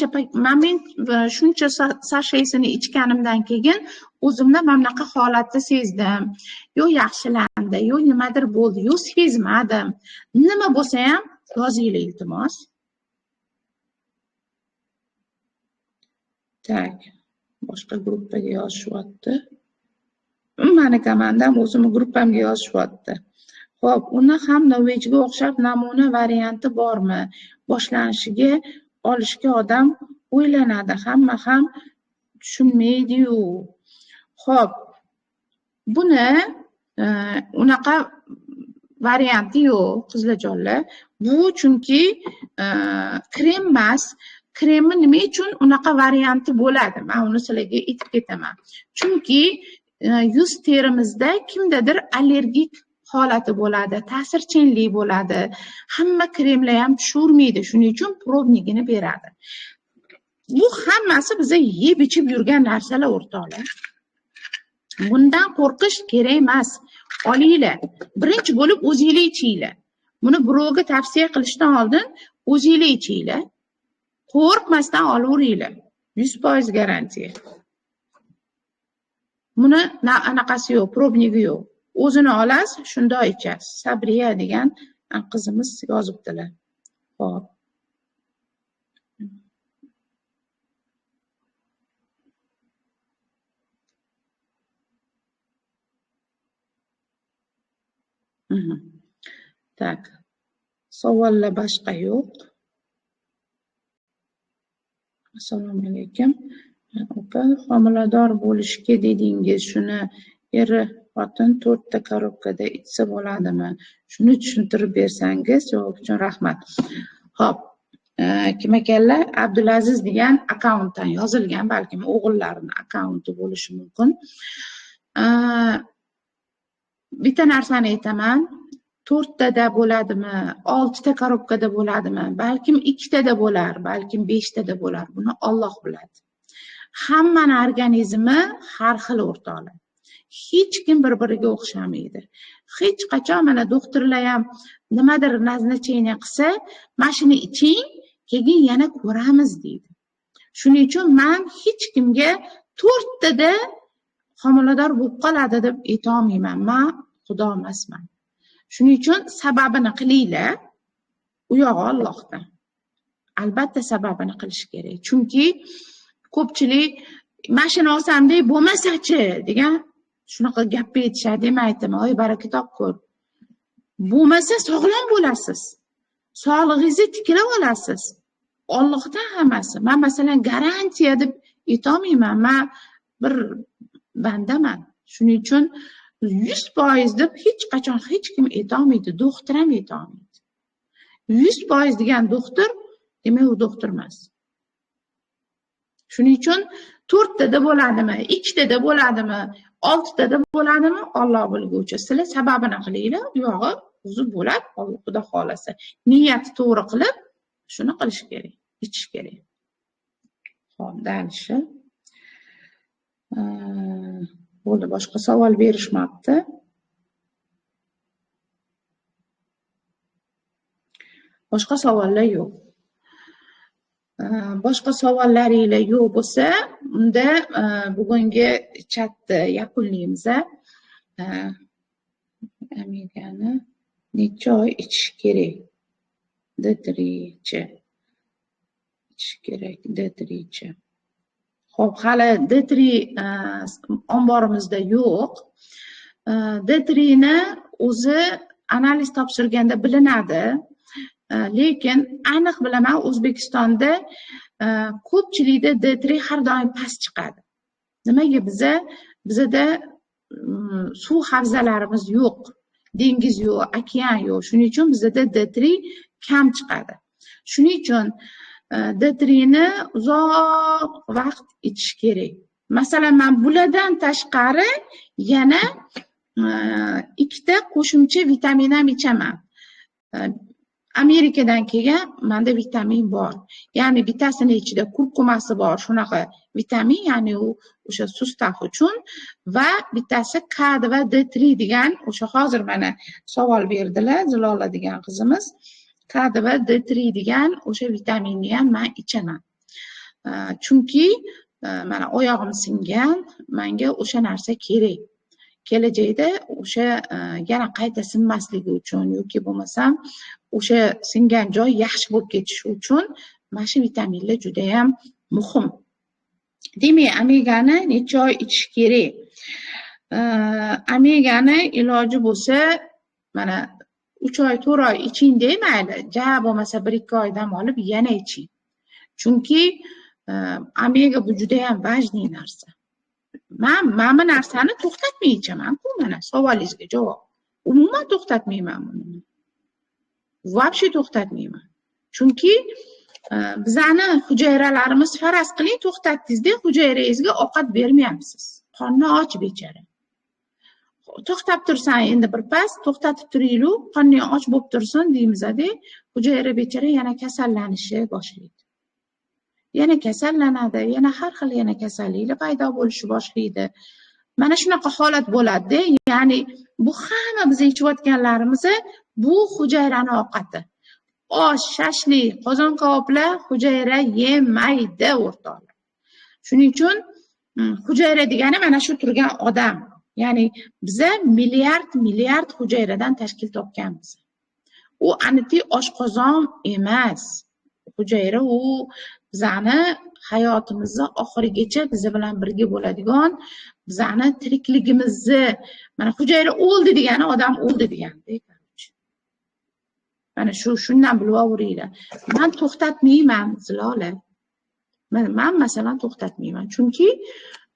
shuncha sashesini ichganimdan keyin o'zimda mana bunaqa holatni sezdim. Yo yaxshilandi, yo nimadir bo'ldi, yo sezmadim. Nima bo'lsa ham yozinglar iltimos. Tak. Boshqa gruppaga yozishyapti. Mani komandam o'zimning gruppamga yozishyapti. Xo'p, uni ham Norvejga o'xshab namuna varianti bormi? Boshlanishiga olishga odam o'ylanadi. Hamma ham tushunmaydi-yu. Xo'p, buni unaqa varianti yo'q, qizlarjonlar. Bu chunki krem emas. Kremni nima uchun unaqa varianti bo'ladi? Men uni sizlarga aytib ketaman. Chunki yuz terimizda kimdadir allergik holati bo'ladi, ta'sirchanlik bo'ladi. Hamma kremlar ham tushirmaydi, shuning uchun probnigini beradi. Bu hammasi biza yeb ichib yurgan narsalar o'rtoqlar. Bundan qo'rqish kerak emas. Olinglar. Birinchi bo'lib o'zingizlar ichinglar. Buni birovga tavsiya qilishdan oldin o'zingizlar ichinglar. Qo'rqmasdan olaveringlar. 100% garantiya. Buni anaqasi yo'q, probnigi yo'q. O'zini olasiz, shunday ichasiz. Sabriya degan qizimiz yozibdilar. Xo'p. Tak. Savollar boshqa yo'q. Assalomu alaykum. Opa, homilador bo'lishga dedingiz, shuni eri xotin 4 ta korobkada ichsa bo'ladimi? Shuni tushuntirib bersangiz, javob uchun rahmat. Xo'p, kim ekanlar? Abdulaziz degan akkauntdan yozilgan, balkim o'g'illarining akkaunti bo'lishi mumkin. Bitta narsani aytaman. 4 tada bo'ladimi, 6 ta korobkada bo'ladimi, balkim 2 tada bo'lar, balkim 5 tada bo'lar. Buni Alloh biladi. Hammaning organizmi har xil o'rtoqlar. Hech kim bir-biriga o'xshamaydi. Hech qachon mana doktorlar ham nimadir nazначение qilsa, mana shuni iching, keyin yana ko'ramiz deydi. Shuning uchun men hech kimga 4 tada homilador bo'lib qoladi deb ayta olmayman. Men Xudo emasman. Shuning uchun sababini qilinglar. U yog'i Allohdan. Albatta sababini qilish kerak. Chunki ko'pchilik mashina olsamday bo'lmasa-chi degan shunaqa gapni aytishadi. Men aytaman, "Oy, baraka topkur. Bo'lmasa sog'lom bo'lasiz. Sog'lig'ingizni tiklab olasiz. Allohdan hammasi. Men masalan garantiya deb ayta olmayman. Men bir bandaman. Shuning uchun 100% deb hech qachon hech kim ayta olmaydi. Doktor ham ayta olmaydi. 100% degan doktor, demak u doktor emas. Shuning uchun 4 tada bo'ladimi, 2 tada bo'ladimi, oltitada bo'ladimi? Alloh bilguvchi. Sizlar sababini qilinglar, u yog'i o'zi bo'ladi, Xudo xolasa. Niyati to'g'ri qilib, shuni qilish kerak, ichish kerak. Xo'p, dalishi. Bo'ldi, boshqa savol berishmabdi. Boshqa savollar yo'q. Boshqa savollaringlar yo'q bo'lsa, unda bugungi chatni yakunlaymiz. Amigani necha oy ichish kerak? D3chi. Ichish kerak D3chi. Xo'p, hali D3 omborimizda yo'q. D3 ni o'zi analiz topshirganda bilinadi. Lekin aniq bilaman, O'zbekistonda ko'pchilikda D3 har doim past chiqadi. Nimaga? Bizda suv havzalarimiz yo'q, dengiz yo'q, okean yo'q. Shuning uchun bizda D3 kam chiqadi. Shuning uchun D3 ni uzoq vaqt ichish kerak. Masalan, men bulardan tashqari yana ikkita qo'shimcha vitamin ham ichaman. Amerikadan kelgan menda vitamin bor. Ya'ni bittasini ichida kurkumasi bor, shunaqa vitamin, ya'ni u o'sha sustav uchun, va bittasi K va D3 degan, o'sha hozir mana savol berdilar, Zilola degan qizimiz. K va D3 degan o'sha vitaminni ham men ichaman. Chunki mana oyog'im singan, menga o'sha narsa kerak. Kelajakda o'sha yana qayta sinmasligi uchun yoki bo'lmasam o'sha singan joy yaxshi bo'lib ketishi uchun mana shu vitaminlar juda ham muhim. Demak, omegani necha oy ichish kerak? Omegani iloji bo'lsa mana 3 oy, 4 oy iching demaydi. Ja bo'lmasa 1-2 oy dam olib yana iching. Chunki omega bu juda ham важный narsa. Men bu narsani to'xtatmay ichaman-ku, mana savolingizga javob. Umuman to'xtatmayman buni. Вообще to'xtatmayman. Chunki bizani hujayralarimiz faraz qiling, to'xtatdingizda hujayrangizga ovqat bermayapsiz. Qonni och bechara. To'xtab tursan endi bir pas, to'xtatib turinglar, qonni och bo'lib tursin deymiz-da, hujayra bechara yana kasallanishi boshlaydi. Yana kasallanadi, yana har xil yana kasalliklar paydo bo'lishi boshlaydi. Mana shunaqa holat bo'ladi-da. Ya'ni bu hamma biz ichayotganlarimiz bu hujayrani ovqati. Osh, shashlik, qozon qovoplar hujayra yemaydi o'rtoqlar. Shuning uchun hujayra degani mana shu turgan odam. Ya'ni biza milliard hujayradan tashkil topganmiz. U aniti oshqozon emas. Hujayra u bizani hayotimizni oxirigacha biz bilan birga bo'ladigan, bizani tirikligimizni, mana hujayra o'ldi degani odam o'ldi degani. Mana shundan bilib olavringlar. Men to'xtatmayman, Zilola. Men masalan to'xtatmayman, chunki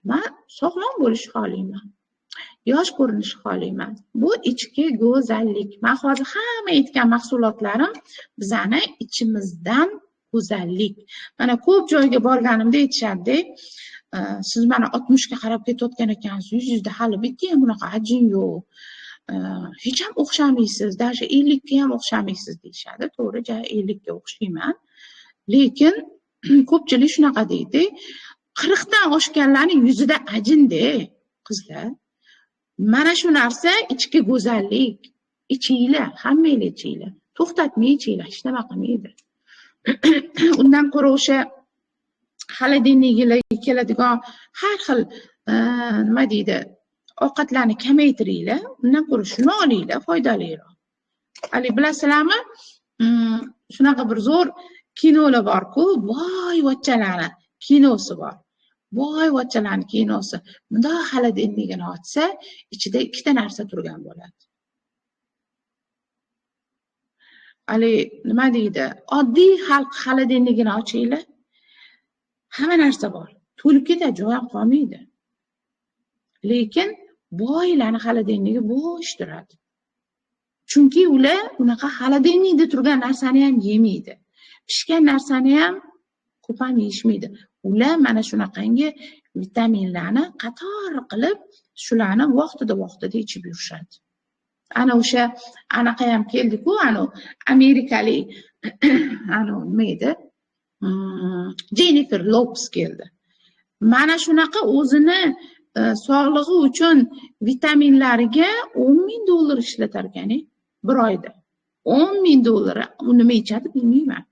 men sog'lom bo'lishni xohlayman. Yosh ko'rinishni xohlayman. Bu ichki go'zallik. Men hozir hamma aytgan mahsulotlarim bizani ichimizdan go'zallik. Mana ko'p joyga borganimda aytishadi, siz mana 60 ga qarab ketayotgan ekansiz, yuzingizda hali bitta ham bunaqa ajin yo'q. Hech ham o'xshamaysiz, даже 50 ga ham o'xshamaysiz deyshadi. To'g'ri, 50 ga o'xshayman. Lekin ko'pchilik shunaqa deydi. 40 dan oshganlarning yuzida ajin-da, qizlar. Mana shu narsa ichki go'zallik. Ichinglar, hammanglar ichinglar. To'xtatmay ichinglar, hech nima qilmaydi. Undan ko'ra o'sha xolodilniklarga keladigan har xil nima deydi, ovqatlarni kamaytiringlar. Undan ko'ra shuni olinglar, foydaliroq. Hali bilasizlarmi? Shunaqa bir zo'r kinolar bor-ku, voy vachchalari kinosi bor. Voy vachchalari kinosi. Bunda xolodilnikni ochsa, ichida ikkita narsa turgan bo'ladi. Ali nima deydi? Oddiy xalq xolodilnikini ochinglar. Hamma narsa bor. To'lib ketadi, joy ham qolmaydi. Lekin boylarning xolodilnigi bo'sh turadi. Chunki ular unaqa xolodilnikda turgan narsani ham yemaydi. Pishgan narsani ham ko'p ham yeyishmaydi. Ular mana shunaqangi vitaminlarni qator qilib shularni vaqtida ichib yurishadi. Ana o'sha anaqa ham keldi-ku, ana amerikalik ana nima edi? Jennifer Lopez keldi. Mana shunaqa o'zini sog'lig'i uchun vitaminlariga $10,000 ishlatar ekan, bir oyda. $10,000. U nima ichadi bilmayman.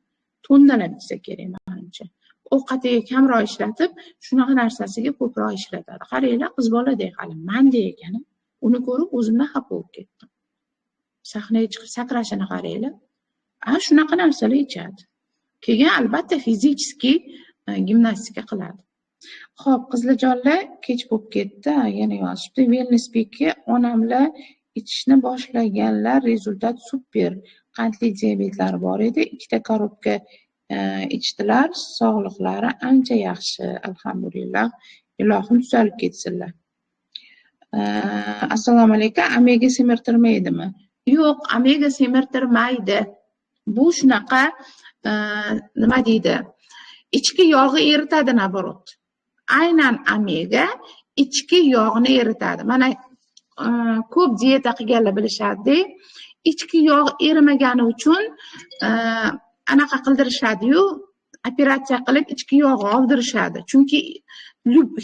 Tonnalab ichsa kerak menimcha. Ovqatiga kamroq ishlatib, shunaqa narsasiga ko'proq ishlatadi. Qaranglar, qiz boladek hali manda ekan. Uni ko'rib o'zimdan xafa bo'lib ketdim. Sahnaga chiqib sakrashini qaranglar. Shunaqa narsalar ichadi. Keyin albatta fizически gimnastika qiladi. Xo'p, qizlarjonlar, kech bo'lib ketdi. Yana yozibdi. Wellness-ga onamlar ichishni boshlaganlar, rezultat super. Qandli diabetlari bor edi. 2 korobka ichdilar. Sog'liqlari ancha yaxshi, alhamdulillah. Ilohim tuzalib ketsinlar. Assalomu alaykum. Omega semirtirmaydimi? Yo'q, omega semirtirmaydi. Bu shunaqa nima deydi? Ichki yog'i eritadi naborot. Aynan omega ichki yog'ni eritadi. Mana ko'p dieta qilganlar bilishadi. Ichki yog' erimagani uchun anaqa qildirishadi-yu, operatsiya qilib ichki yog'i oldirishadi. Chunki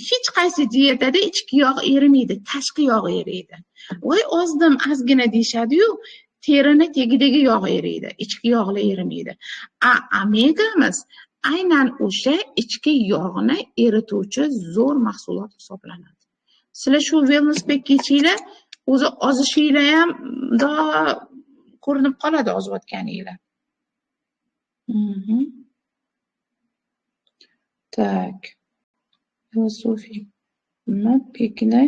hech qaysi dietada ichki yog' erimaydi, tashqi yog' eriydi. Voy ozdim, ozgina deyishadi-yu, terini tagidagi yog' eriydi, ichki yog'lar erimaydi. Omegamiz aynan o'sha ichki yog'ni erituvchi zo'r mahsulot hisoblanadi. Sizlar shu wellness-pack ichinglar, o'zi ozishinglar ham ko'rinib qoladi ozayotganinglar. Tak. Filosofik pekni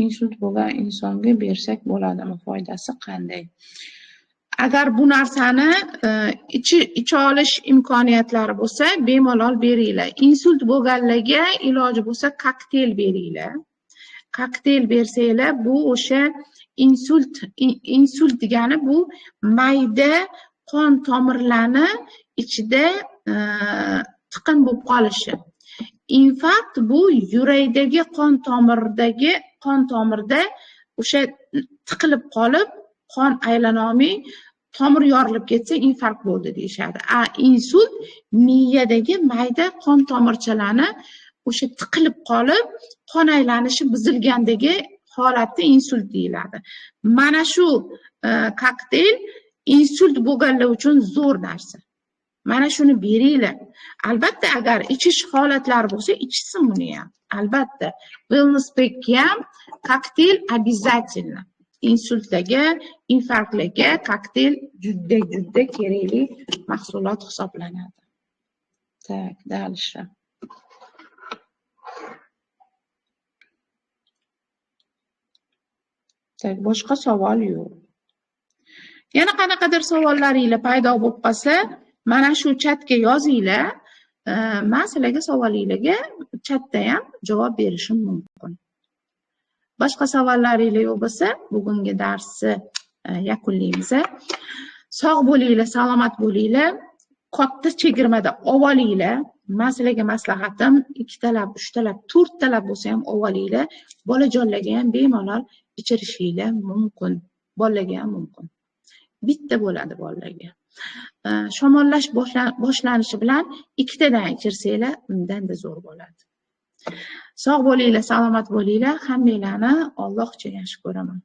insult bo'lgan insonga bersak bo'ladimi? Foydasi qanday? Agar bu narsani icha olish imkoniyatlari bo'lsa, bemalol beringlar. Insult bo'lganlarga iloji bo'lsa kokteyl beringlar. Kokteyl bersanglar, bu o'sha insult degani bu mayda qon tomirlarni ichida tiqin bo'lib qolishi. Infarkt bu yurakdagi qon tomirda o'sha tiqilib qolib, qon aylana olmay, tomir yorilib ketsa infarkt bo'ldi deyishadi. Insult miyadagi mayda qon tomirchalarni o'sha tiqilib qolib, qon aylanishi buzilgandagi holatda insult deyiladi. Mana shu kokteyl insult bo'lganlar uchun zo'r narsa. Mana shuni beringlar. Albatta agar ichish holatlari bo'lsa, ichsin buni ham. Albatta. Wellness-pack ham kokteyl обязательно. Insultlarga, infarktlarga kokteyl juda kerakli mahsulot hisoblanadi. Так, дальше. Так, boshqa savol yo'q. Yana qanaqadir savollaringlar paydo bo'lib qolsa, mana shu chatga yozinglar. Men sizlarga savolinglarga chatda ham javob berishim mumkin. Boshqa savollaringlar yo'q bo'lsa, bugungi darsni yakunlaymiz. Sog' bo'linglar, salomat bo'linglar. Katta chegirmada olinglar. Men sizlarga maslahatim 2 talab, 3 talab, 4 talab bo'lsa ham olinglar. Bolajonlarga ham bemalol ichirishinglar mumkin. Bolalarga ham mumkin. Bitta bo'ladi bolalarga. Shamollash boshlanishi bilan 2 tadan ichirsanglar, undan-da zo'r bo'ladi. Sog' bo'linglar, salomat bo'linglar. Hammanglarni Alloh uchun yaxshi ko'raman.